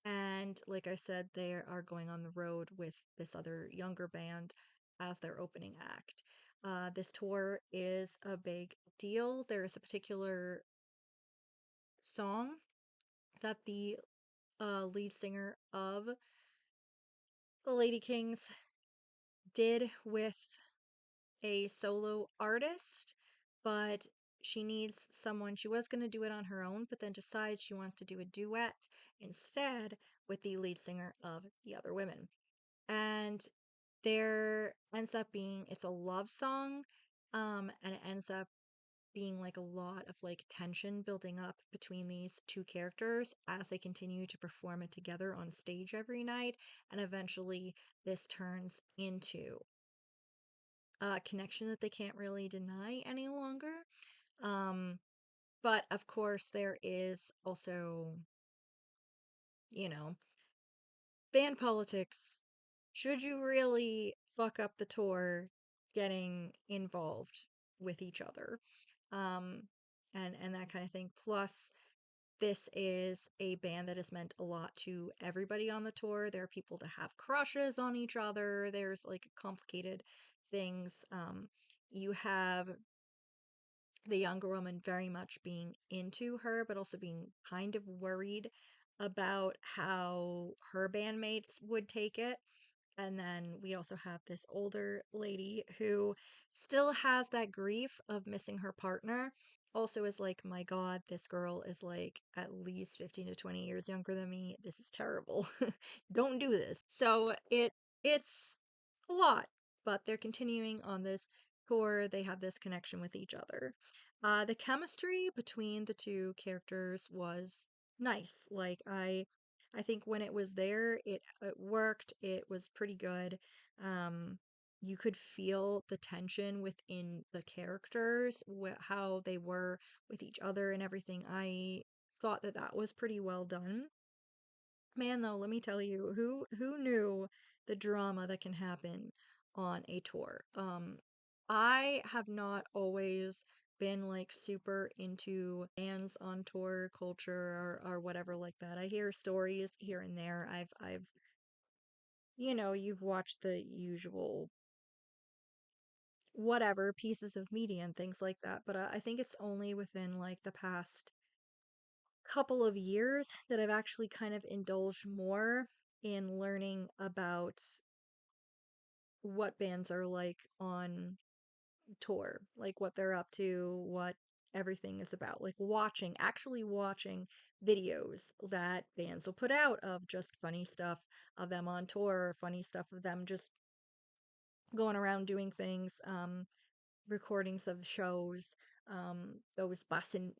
and like I said, they are going on the road with this other younger band as their opening act. This tour is a big deal. There is a particular song that the lead singer of the Lady Kings did with a solo artist, but she needs someone. She was going to do it on her own, but then decides she wants to do a duet instead with the lead singer of The Other Women. And there ends up being, it's a love song, and it ends up being like a lot of like tension building up between these two characters as they continue to perform it together on stage every night, and eventually this turns into a connection that they can't really deny any longer. Um, but of course, there is also, you know, band politics. Should you really fuck up the tour getting involved with each other? Um, and that kind of thing. Plus, this is a band that has meant a lot to everybody on the tour. There are people that have crushes on each other. There's like complicated things. You have the younger woman very much being into her, but also being kind of worried about how her bandmates would take it. And then we also have this older lady who still has that grief of missing her partner. Also is like, my God, this girl is like at least 15 to 20 years younger than me. This is terrible. Don't do this. So it's a lot, but they're continuing on this tour. They have this connection with each other. The chemistry between the two characters was nice. Like I think when it was there, it worked. It was pretty good. Um, you could feel the tension within the characters, how they were with each other and everything. I thought that that was pretty well done. Man, though, let me tell you, who knew the drama that can happen on a tour? I have not always been like super into bands on tour culture or whatever like that. I hear stories here and there. I've you've watched the usual whatever pieces of media and things like that, but I think it's only within like the past couple of years that I've actually kind of indulged more in learning about what bands are like on tour, like what they're up to, what everything is about. Like actually watching videos that bands will put out of just funny stuff of them on tour, or funny stuff of them just going around doing things, recordings of shows, those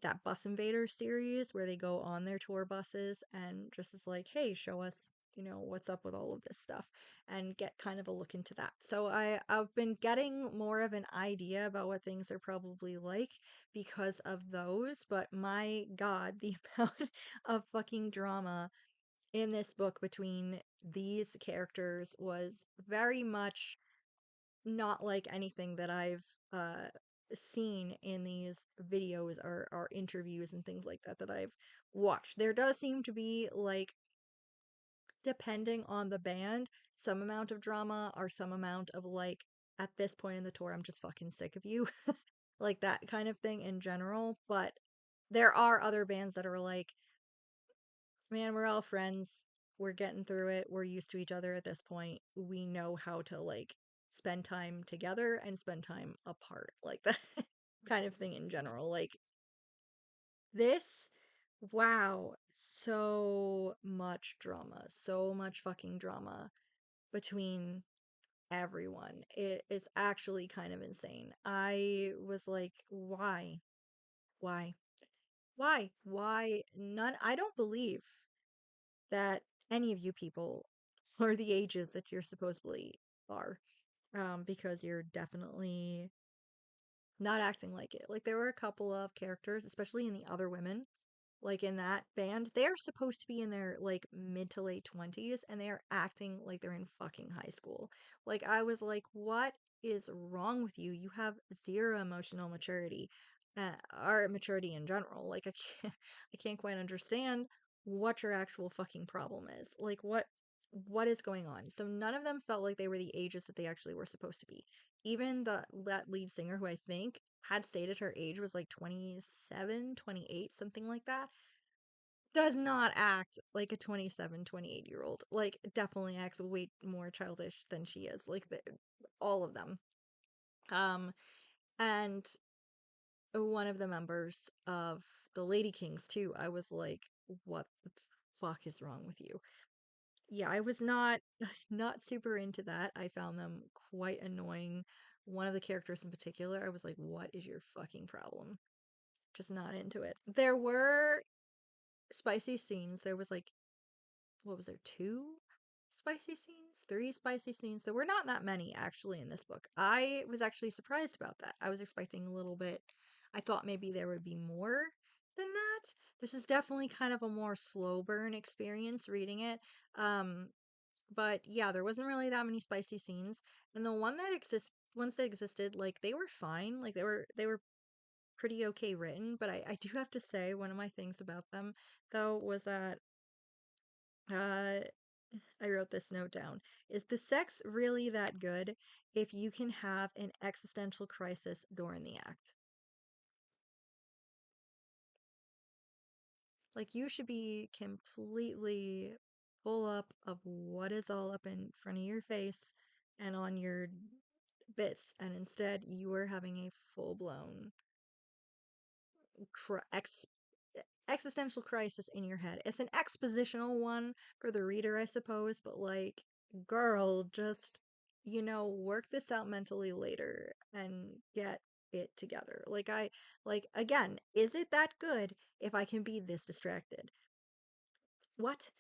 that Bus Invader series where they go on their tour buses and just is like, hey, show us, what's up with all of this stuff, and get kind of a look into that. So I've been getting more of an idea about what things are probably like because of those, but my God, the amount of fucking drama in this book between these characters was very much not like anything that I've uh seen in these videos or interviews and things like that that I've watched. There does seem to be, like, depending on the band, some amount of drama or some amount of, like, at this point in the tour I'm just fucking sick of you. Like that kind of thing in general, but there are other bands that are like, man, we're all friends. We're getting through it. We're used to each other at this point. We know how to, like, spend time together and spend time apart. Like that kind of thing in general. Like this, wow, so much drama. So much fucking drama between everyone. It is actually kind of insane. I was like, why? Why? Why? Why none? I don't believe that any of you people are the ages that you're supposedly are, because you're definitely not acting like it. Like, there were a couple of characters, especially in the other women, like in that band, they're supposed to be in their, like, mid to late 20s, and they are acting like they're in fucking high school. Like, I was like, what is wrong with you? You have zero emotional maturity, or maturity in general. Like, I can't, I can't quite understand what your actual fucking problem is. Like, what is going on? So none of them felt like they were the ages that they actually were supposed to be. Even that lead singer, who I think had stated her age was like 27, 28, something like that, does not act like a 27, 28-year old. Like, definitely acts way more childish than she is. Like, all of them. Um, and one of the members of the Lady Kings, too, I was like, what the fuck is wrong with you? Yeah, I was not not super into that. I found them quite annoying. One of the characters in particular, I was like, what is your fucking problem? Just not into it. There were spicy scenes. There was, like, what was there, two spicy scenes? Three spicy scenes? There were not that many actually in this book. I was actually surprised about that. I was expecting a little bit. I thought maybe there would be more than that. This is definitely kind of a more slow burn experience reading it. Um, but yeah, there wasn't really that many spicy scenes. And the ones that existed, like, they were fine. Like, they were pretty okay written, but I do have to say one of my things about them though was that uh I wrote this note down. Is the sex really that good if you can have an existential crisis during the act? Like, you should be completely full up of what is all up in front of your face and on your bits, and instead you are having a full-blown cri- ex- existential crisis in your head. It's an expositional one for the reader, I suppose, but, like, girl, just, work this out mentally later and get it together. Again, is it that good if I can be this distracted? What?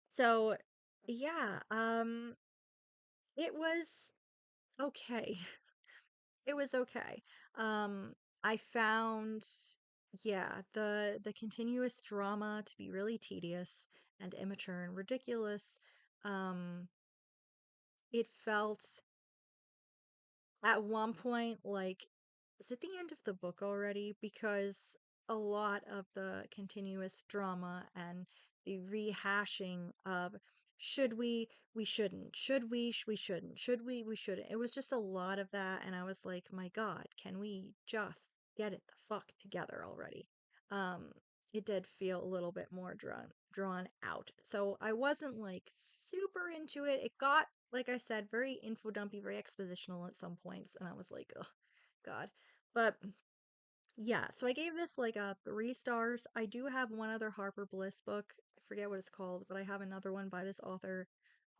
So, yeah, it was okay. It was okay. Um, I found, yeah, the continuous drama to be really tedious and immature and ridiculous. Um, it felt at one point like, is it the end of the book already? Because a lot of the continuous drama and the rehashing of, should we shouldn't, we shouldn't, should we shouldn't. It was just a lot of that, and I was like, my God, can we just get it the fuck together already? Um, it did feel a little bit more drawn out. So I wasn't, like, super into it. It got like I said, very info dumpy, very expositional at some points, and I was like, oh, God. But yeah, so I gave this like a 3 stars. I do have one other Harper Bliss book. I forget what it's called, but I have another one by this author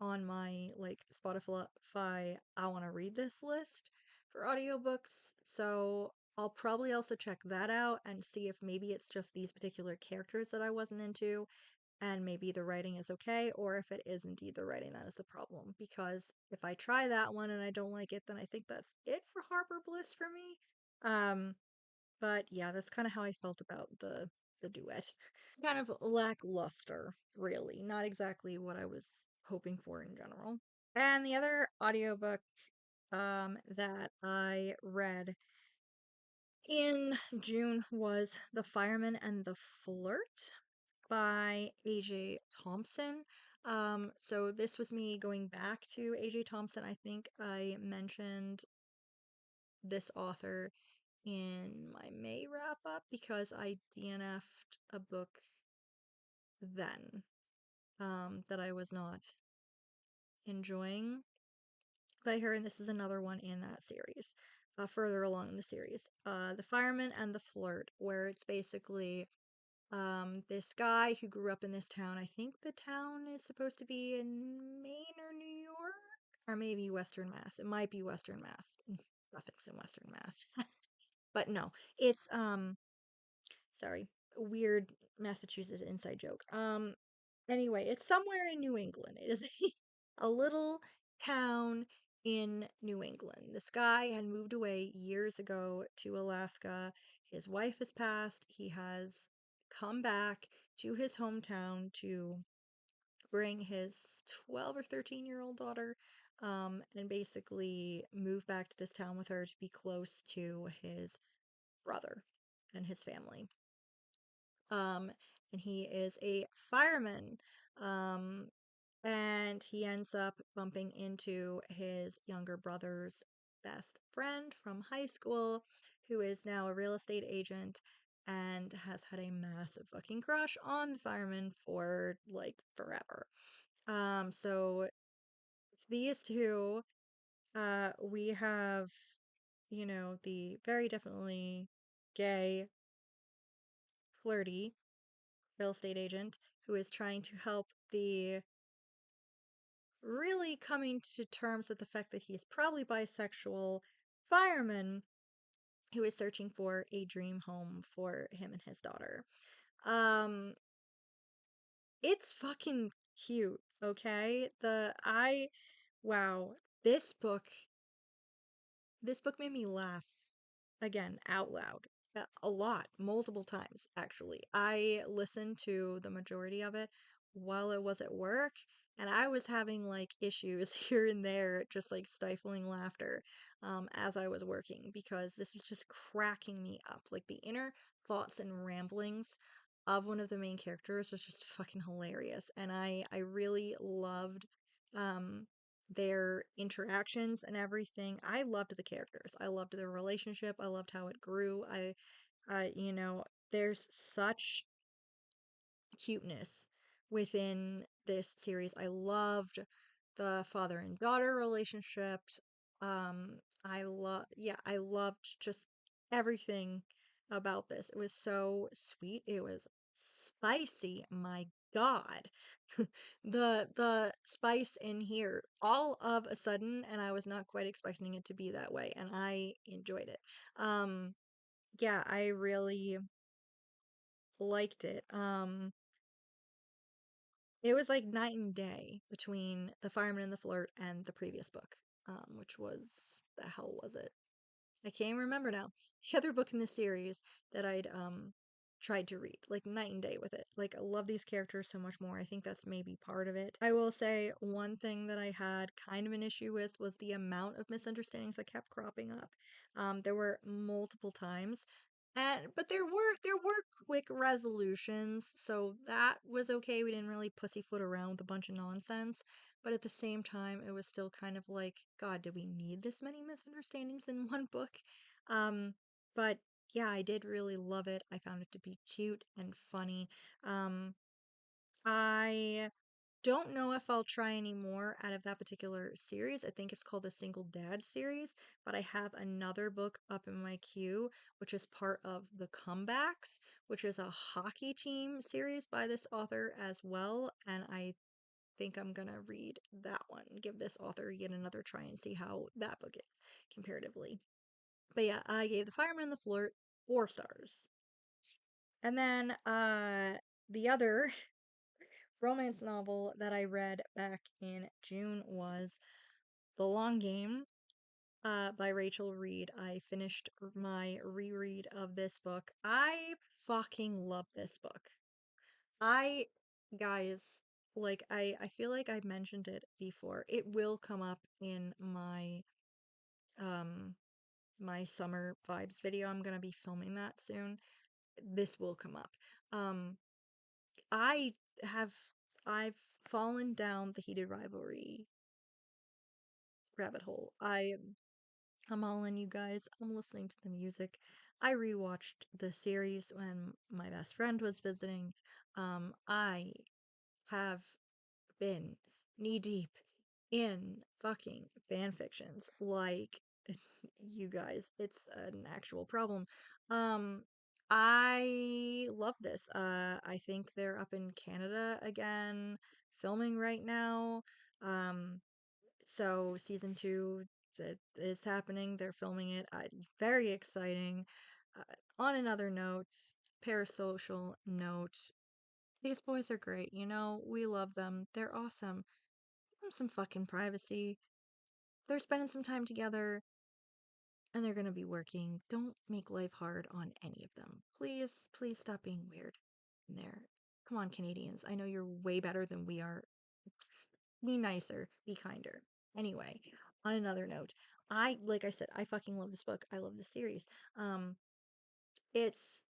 on my like Spotify I want to read this list for audiobooks. So I'll probably also check that out and see if maybe it's just these particular characters that I wasn't into and maybe the writing is okay, or if it is indeed the writing that is the problem. Because if I try that one and I don't like it, then I think that's it for Harper Bliss for me. Um, but yeah, that's kind of how I felt about the duet. Kind of lackluster, really. Not exactly what I was hoping for in general. And the other audiobook that I read in June was The Fireman and the Flirt by AJ Thompson. So this was me going back to AJ Thompson. I think I mentioned this author in my May wrap up because I DNF'd a book then that I was not enjoying by her, and this is another one in that series, further along in the series. The Fireman and the Flirt, where it's basically this guy who grew up in this town. I think the town is supposed to be in Maine or New York, or maybe Western Mass. It might be Western Mass. Nothing's in Western Mass. But no, it's sorry, weird Massachusetts inside joke. Anyway, it's somewhere in New England. It is a little town in New England. This guy had moved away years ago to Alaska. His wife has passed. He has come back to his hometown to bring his 12 or 13-year-old daughter and basically move back to this town with her to be close to his brother and his family. Um, and he is a fireman. Um, and he ends up bumping into his younger brother's best friend from high school, who is now a real estate agent and has had a massive fucking crush on the fireman for like forever. So these two, we have, the very definitely gay, flirty real estate agent who is trying to help the really coming to terms with the fact that he is probably bisexual fireman who is searching for a dream home for him and his daughter. Um, it's fucking cute, okay? Wow, this book, this book made me laugh again out loud a lot, multiple times actually. I listened to the majority of it while I was at work, and I was having like issues here and there, just like stifling laughter as I was working because this was just cracking me up. Like the inner thoughts and ramblings of one of the main characters was just fucking hilarious, and I really loved um their interactions and everything. I loved the characters. I loved their relationship. I loved how it grew. There's such cuteness within this series. I loved the father and daughter relationship. Um, I loved just everything about this. It was so sweet. It was spicy. My God. The spice in here all of a sudden, and I was not quite expecting it to be that way, and I enjoyed it. Um, yeah, I really liked it. It was like night and day between The Fireman and the Flirt and the previous book, which was the hell was it? I can't even remember now. The other book in the series that I'd tried to read, like night and day with it. Like I love these characters so much more. I think that's maybe part of it. I will say one thing that I had kind of an issue with was the amount of misunderstandings that kept cropping up. There were multiple times. But there were quick resolutions, so that was okay. We didn't really pussyfoot around with a bunch of nonsense. But at the same time, it was still kind of like, God, do we need this many misunderstandings in one book? Um, but yeah, I did really love it. I found it to be cute and funny. Um, I don't know if I'll try any more out of that particular series. I think it's called the Single Dad series, but I have another book up in my queue, which is part of the Comebacks, which is a hockey team series by this author as well. And I think I'm gonna read that one, give this author yet another try and see how that book is comparatively. But yeah, I gave The Fireman and the Flirt 4 stars. And then the other romance novel that I read back in June was The Long Game by Rachel Reed. I finished my reread of this book. I fucking love this book. I, guys, like I feel like I've mentioned it before. It will come up in um my summer vibes video. I'm gonna be filming that soon. This will come up. Um I have I've fallen down the heated rivalry rabbit hole. I'm all in, you guys. I'm listening to the music. I rewatched the series when my best friend was visiting. I have been knee deep in fucking fan fictions. Like, you guys, it's an actual problem. Um, I love this. I think they're up in Canada again, filming right now. Um, so season two is happening. They're filming it. Very exciting. Uh, on another note, parasocial note, these boys are great. You know, we love them. They're awesome. Give them some fucking privacy. They're spending some time together and they're gonna be working. Don't make life hard on any of them. Please, please stop being weird in there. Come on, Canadians. I know you're way better than we are. Be nicer, be kinder. Anyway, on another note, like I said, I fucking love this book. I love this series. Um, it's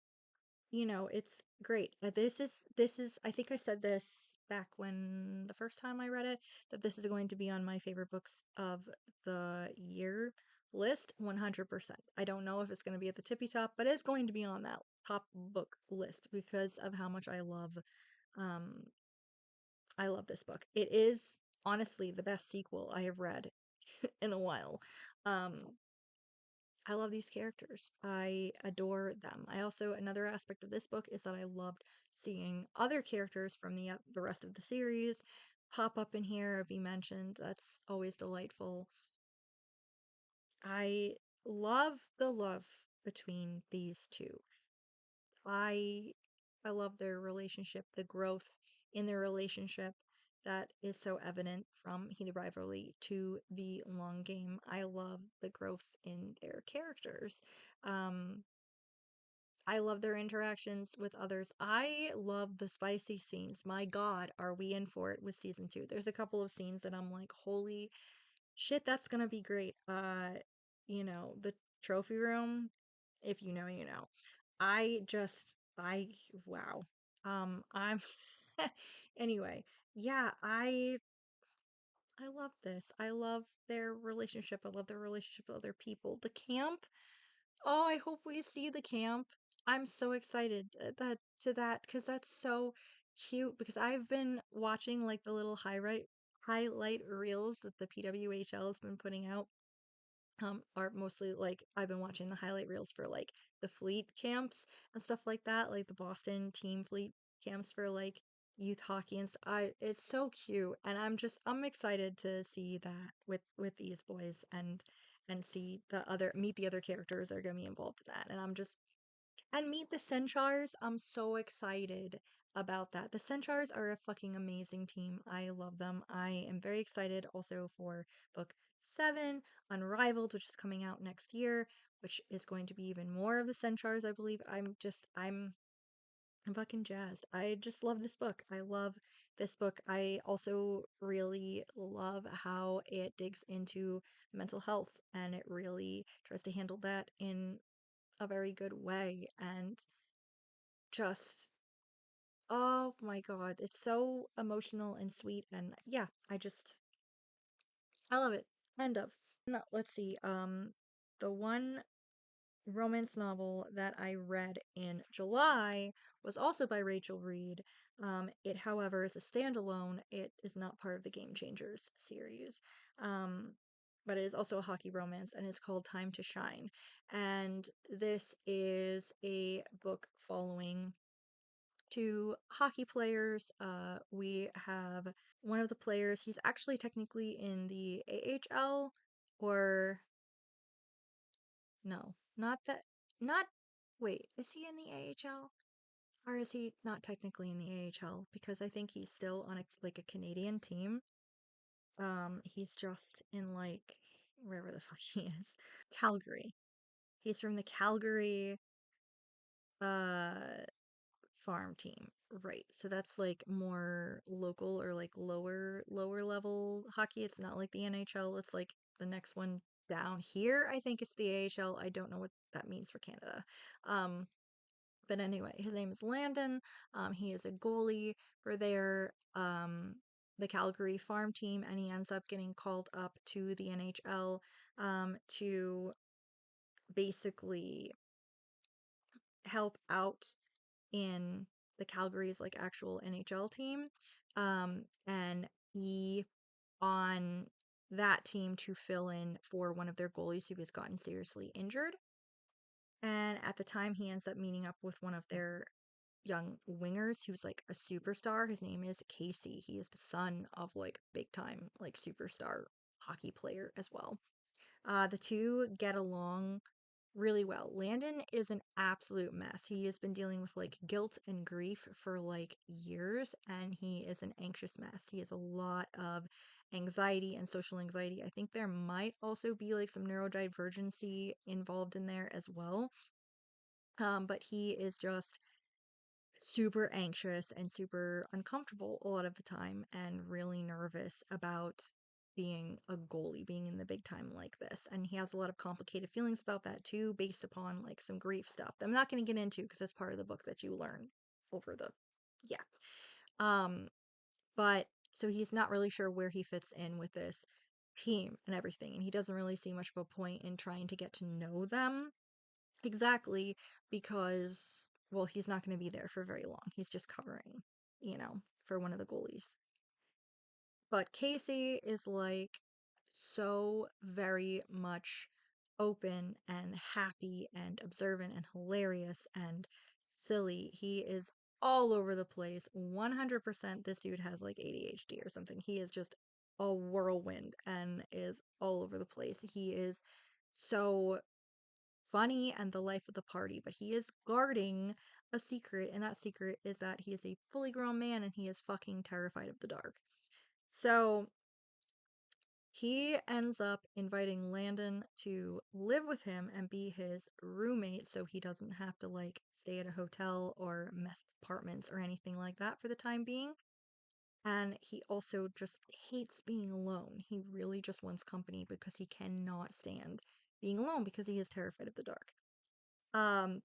it's great. This is I think I said this back when the first time I read it, that this is going to be on my favorite books of the year list 100%. I don't know if it's going to be at the tippy top, but it's going to be on that top book list because of how much um I love this book. It is honestly the best sequel I have read in a while. Um I love these characters. I adore them. I also, another aspect of this book is that I loved seeing other characters from the rest of the series pop up in here or be mentioned. That's always delightful. I love the love between these two. I I love their relationship, the growth in their relationship that is so evident from Heated Rivalry to the long game. I love the growth in their characters. Um, I love their interactions with others. I love the spicy scenes. My God, are we in for it with season two? There's a couple of scenes that I'm like, holy shit, that's gonna be great. The trophy room, if you know, you know. I wow. I'm anyway, yeah, I love this. I love their relationship. I love their relationship with other people. The camp. Oh, I hope we see the camp. I'm so excited that because that's so cute because I've been watching like the little highlight reels that the PWHL has been putting out are mostly like I've been watching the highlight reels for like the fleet camps and stuff like that, like the Boston team fleet camps for like youth hockey and it's so cute and I'm excited to see that with these boys and see meet the other characters that are going to be involved in that. And and meet the Centaurs. I'm so excited about that. The Centaurs are a fucking amazing team. I love them. I am very excited also for book 7, Unrivaled, which is coming out next year, which is going to be even more of the Centaurs, I believe. I'm fucking jazzed. I just love this book. I love this book. I also really love how it digs into mental health and it really tries to handle that in a very good way. And just oh my God, it's so emotional and sweet and yeah, I love it. End of. No, let's see. The one romance novel that I read in July was also by Rachel Reed. It, however, is a standalone. It is not part of the Game Changers series. Um, but it is also a hockey romance and is called Time to Shine. And this is a book following two hockey players. We have one of the players, he's actually technically in the AHL, or no, not that, not, wait, is he in the AHL? Or is he not technically in the AHL? Because I think he's still on like a Canadian team. He's just in like wherever the fuck he is. Calgary. He's from the Calgary uh farm team. Right. So that's like more local or like lower level hockey. It's not like the NHL. It's like the next one down here. I think it's the AHL. I don't know what that means for Canada. Um, but anyway, his name is Landon. He is a goalie for the Calgary farm team, and he ends up getting called up to the NHL to basically help out in the Calgary's like actual NHL team. And he on that team to fill in for one of their goalies who has gotten seriously injured. And at the time, he ends up meeting up with one of their young wingers who's like a superstar. His name is Casey. He is the son of like big time like superstar hockey player as well. The two get along really well. Landon is an absolute mess. He has been dealing with like guilt and grief for like years, and he is an anxious mess. He has a lot of anxiety and social anxiety. I think there might also be like some neurodivergency involved in there as well. But he is just super anxious and super uncomfortable a lot of the time and really nervous about being a goalie, being in the big time like this. And he has a lot of complicated feelings about that too, based upon like some grief stuff that I'm not going to get into because it's part of the book that you learn over the, yeah. Um, but so he's not really sure where he fits in with this team and everything. And he doesn't really see much of a point in trying to get to know them. Exactly, because, well, he's not going to be there for very long. He's just covering, for one of the goalies. But Casey is like so very much open and happy and observant and hilarious and silly. He is all over the place. 100% this dude has like ADHD or something. He is just a whirlwind and is all over the place. He is so funny and the life of the party, but he is guarding a secret, and that secret is that he is a fully grown man and he is fucking terrified of the dark. So he ends up inviting Landon to live with him and be his roommate so he doesn't have to like stay at a hotel or mess with apartments or anything like that for the time being. And he also just hates being alone. He really just wants company because he cannot stand being alone because he is terrified of the dark.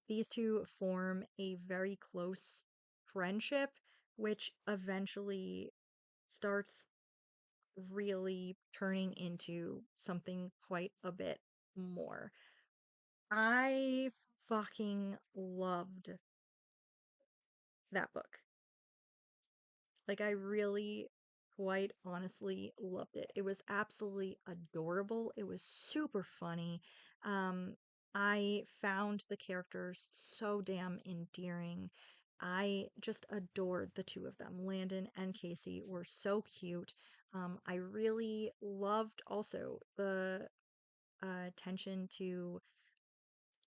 These two form a very close friendship, which eventually starts really turning into something quite a bit more. I fucking loved that book. Like, I really, quite honestly loved it. It was absolutely adorable. It was super funny. Um, I found the characters so damn endearing. I just adored the two of them. Landon and Casey were so cute. I really loved also the attention to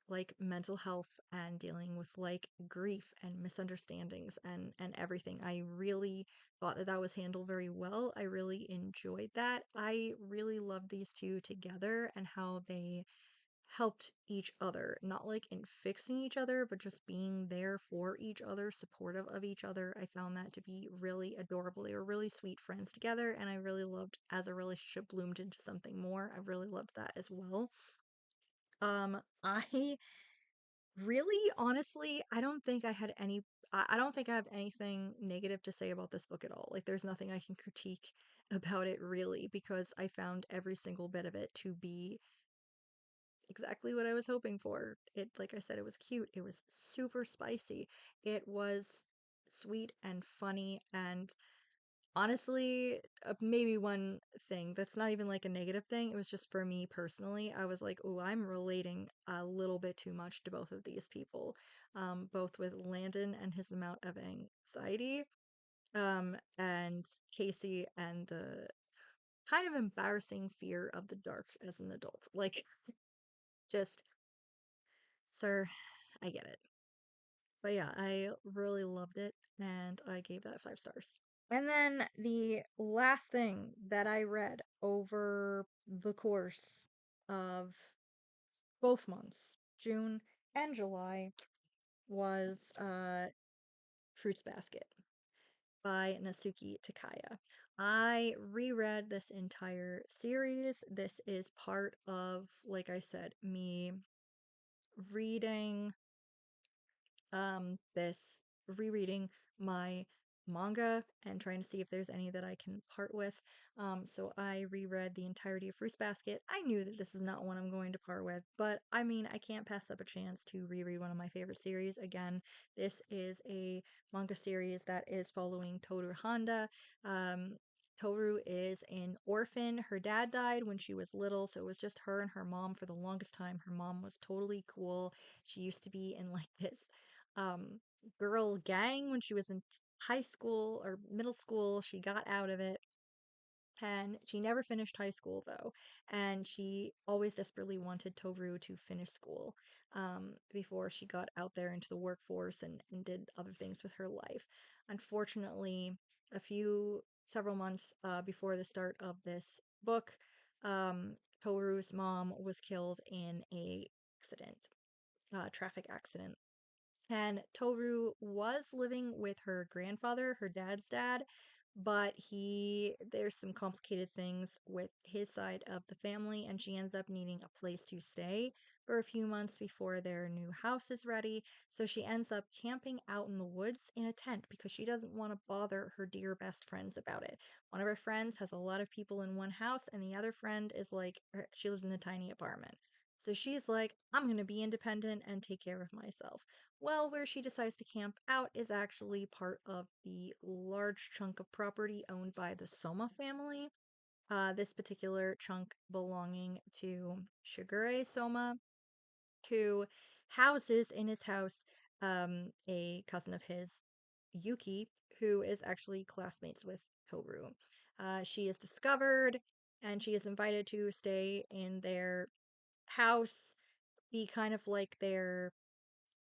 like mental health and dealing with like grief and misunderstandings and everything. I really thought that that was handled very well. I really enjoyed that. I really loved these two together and how they helped each other, not like in fixing each other, but just being there for each other, supportive of each other. I found that to be really adorable. They were really sweet friends together, and I really loved as a relationship bloomed into something more. I really loved that as well. I really, honestly, I don't think I had any. I don't think I have anything negative to say about this book at all. Like, there's nothing I can critique about it really, because I found every single bit of it to be exactly what I was hoping for. It, like I said, it was cute. It was super spicy. It was sweet and funny. And honestly, maybe one thing that's not even like a negative thing. It was just for me personally. I was like, oh, I'm relating a little bit too much to both of these people, both with Landon and his amount of anxiety, and Casey and the kind of embarrassing fear of the dark as an adult. Like, just, sir, I get it. But yeah, I really loved it and I gave that 5 stars. And then the last thing that I read over the course of both months, June and July, was Fruits Basket by Nasuki Takaya. I reread this entire series. This is part of, like I said, me reading this rereading my manga and trying to see if there's any that I can part with. So I reread the entirety of Fruits Basket. I knew that this is not one I'm going to part with, but I mean, I can't pass up a chance to reread one of my favorite series again. This is a manga series that is following Toru Honda. Um, Toru is an orphan. Her dad died when she was little, so it was just her and her mom for the longest time. Her mom was totally cool. She used to be in like this um girl gang when she was in high school or middle school. She got out of it and she never finished high school though, and she always desperately wanted Toru to finish school before she got out there into the workforce and did other things with her life. Unfortunately, several months before the start of this book, Toru's mom was killed in a traffic accident, and Toru was living with her grandfather, her dad's dad, but there's some complicated things with his side of the family, and she ends up needing a place to stay for a few months before their new house is ready. So she ends up camping out in the woods in a tent because she doesn't want to bother her dear best friends about it. One of her friends has a lot of people in one house, and the other friend is like, she lives in a tiny apartment. So she's like, I'm going to be independent and take care of myself. Well, where she decides to camp out is actually part of the large chunk of property owned by the Soma family. This particular chunk belonging to Shigure Soma, who houses in his house a cousin of his, Yuki, who is actually classmates with Toru. She is discovered and she is invited to stay in their house, be kind of like their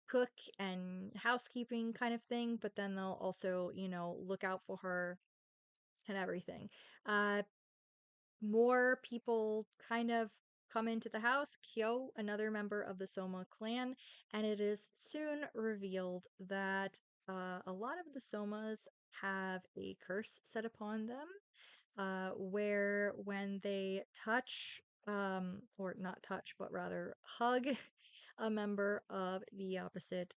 cook and housekeeping kind of thing, but then they'll also, look out for her and everything. Uh, More people kind of come into the house. Kyo, another member of the Soma clan, and it is soon revealed that a lot of the Somas have a curse set upon them, where when they touch, or not touch, but rather hug a member of the opposite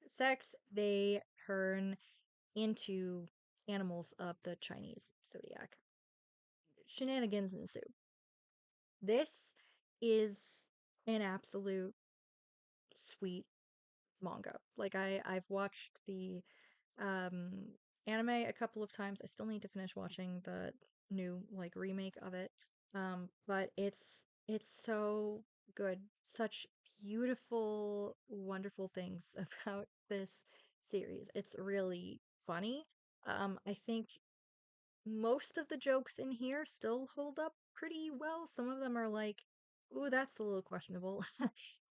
sex, they turn into animals of the Chinese zodiac. Shenanigans ensue. This is an absolute sweet manga. Like I've watched the um anime a couple of times. I still need to finish watching the new like remake of it. But it's so good. Such beautiful, wonderful things about this series. It's really funny. I think most of the jokes in here still hold up pretty well. Some of them are like, ooh, that's a little questionable.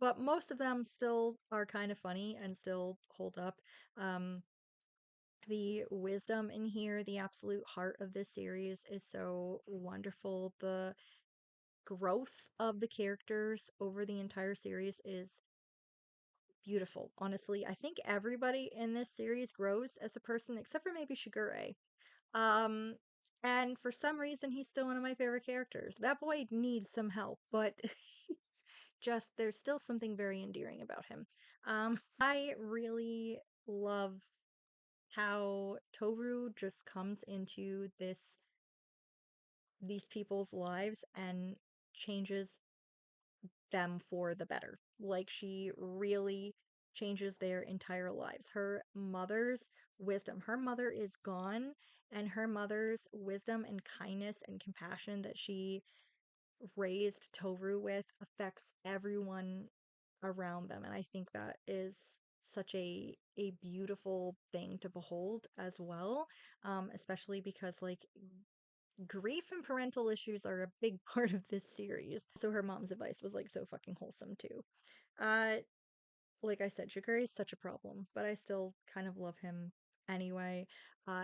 But most of them still are kind of funny and still hold up. Um, the wisdom in here, the absolute heart of this series, is so wonderful. The growth of the characters over the entire series is beautiful. Honestly, I think everybody in this series grows as a person except for maybe Shigure. Um, and for some reason, he's still one of my favorite characters. That boy needs some help, but he's just, there's still something very endearing about him. I really love how Toru just comes into these people's lives and changes them for the better. Like she really changes their entire lives. Her mother's wisdom, her mother is gone, and her mother's wisdom and kindness and compassion that she raised Toru with affects everyone around them. And I think that is such a beautiful thing to behold as well. Especially because like grief and parental issues are a big part of this series. So her mom's advice was like so fucking wholesome too. Uh like I said, Shigure is such a problem, but I still kind of love him anyway.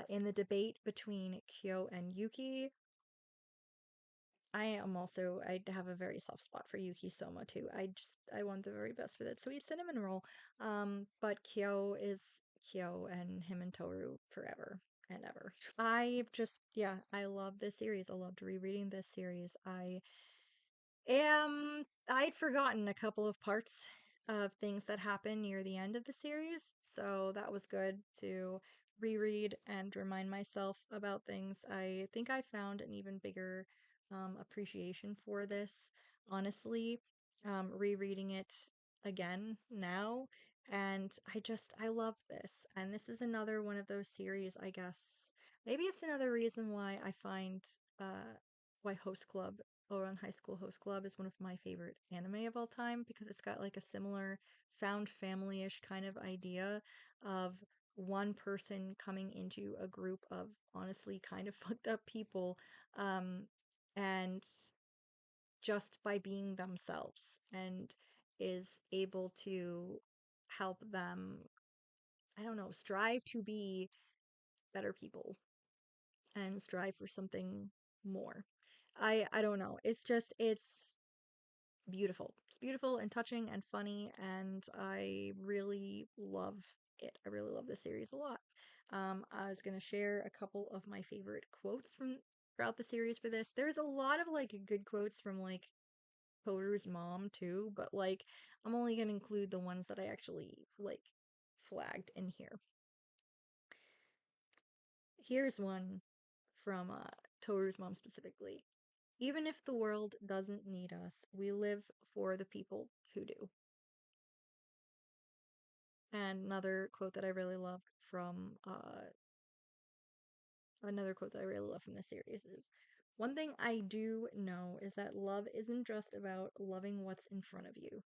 In the debate between Kyo and Yuki, I have a very soft spot for Yuki Soma too. I want the very best for that sweet cinnamon roll. But Kyo is Kyo and him and Toru forever and ever. I love this series. I loved rereading this series. I'd forgotten a couple of parts of things that happen near the end of the series, so that was good to reread and remind myself about things. I think I found an even bigger appreciation for this, honestly, rereading it again now. And I love this. And this is another one of those series, I guess. Maybe it's another reason why I find why Host Club Ouran High School Host Club is one of my favorite anime of all time because it's got like a similar found family-ish kind of idea of one person coming into a group of honestly kind of fucked up people, um, and just by being themselves and is able to help them, I don't know, strive to be better people and strive for something more. I don't know. It's beautiful. It's beautiful and touching and funny, and I really love it. I really love this series a lot. I was gonna share a couple of my favorite quotes from throughout the series for this. There's a lot of like good quotes from like Toru's mom too, but like I'm only gonna include the ones that I actually like flagged in here. Here's one from Toru's mom specifically. Even if the world doesn't need us, we live for the people who do. And another quote that I really love from this series is, one thing I do know is that love isn't just about loving what's in front of you,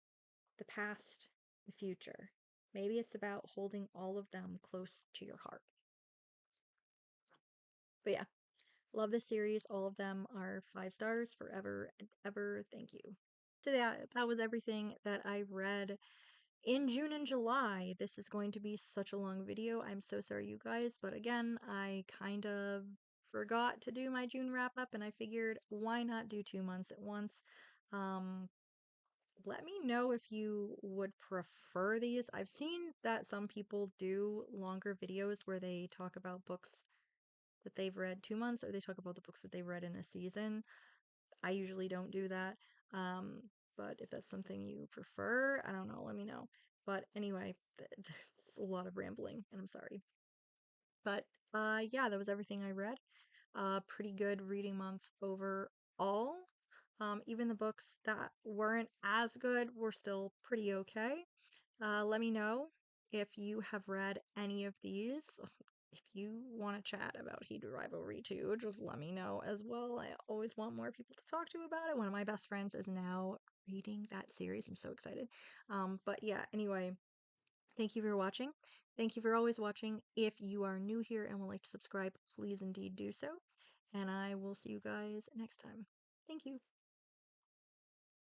the past, the future. Maybe it's about holding all of them close to your heart. But yeah, love this series. All of them are 5 stars forever and ever. Thank you. So yeah, that was everything that I read in June and July. This is going to be such a long video. I'm so sorry, you guys. But again, I kind of forgot to do my June wrap up, and I figured why not do 2 months at once? Um, Let me know if you would prefer these. I've seen that some people do longer videos where they talk about books that they've read 2 months, or they talk about the books that they read in a season. I usually don't do that. Um, but if that's something you prefer, I don't know, let me know. But anyway, that's a lot of rambling, and I'm sorry. But yeah, that was everything I read. Pretty good reading month overall. Even the books that weren't as good were still pretty okay. Let me know if you have read any of these. If you want to chat about Heated Rivalry 2, just let me know as well. I always want more people to talk to about it. One of my best friends is now reading that series. I'm so excited. But yeah, anyway, thank you for watching. Thank you for always watching. If you are new here and would like to subscribe, please indeed do so. And I will see you guys next time. Thank you.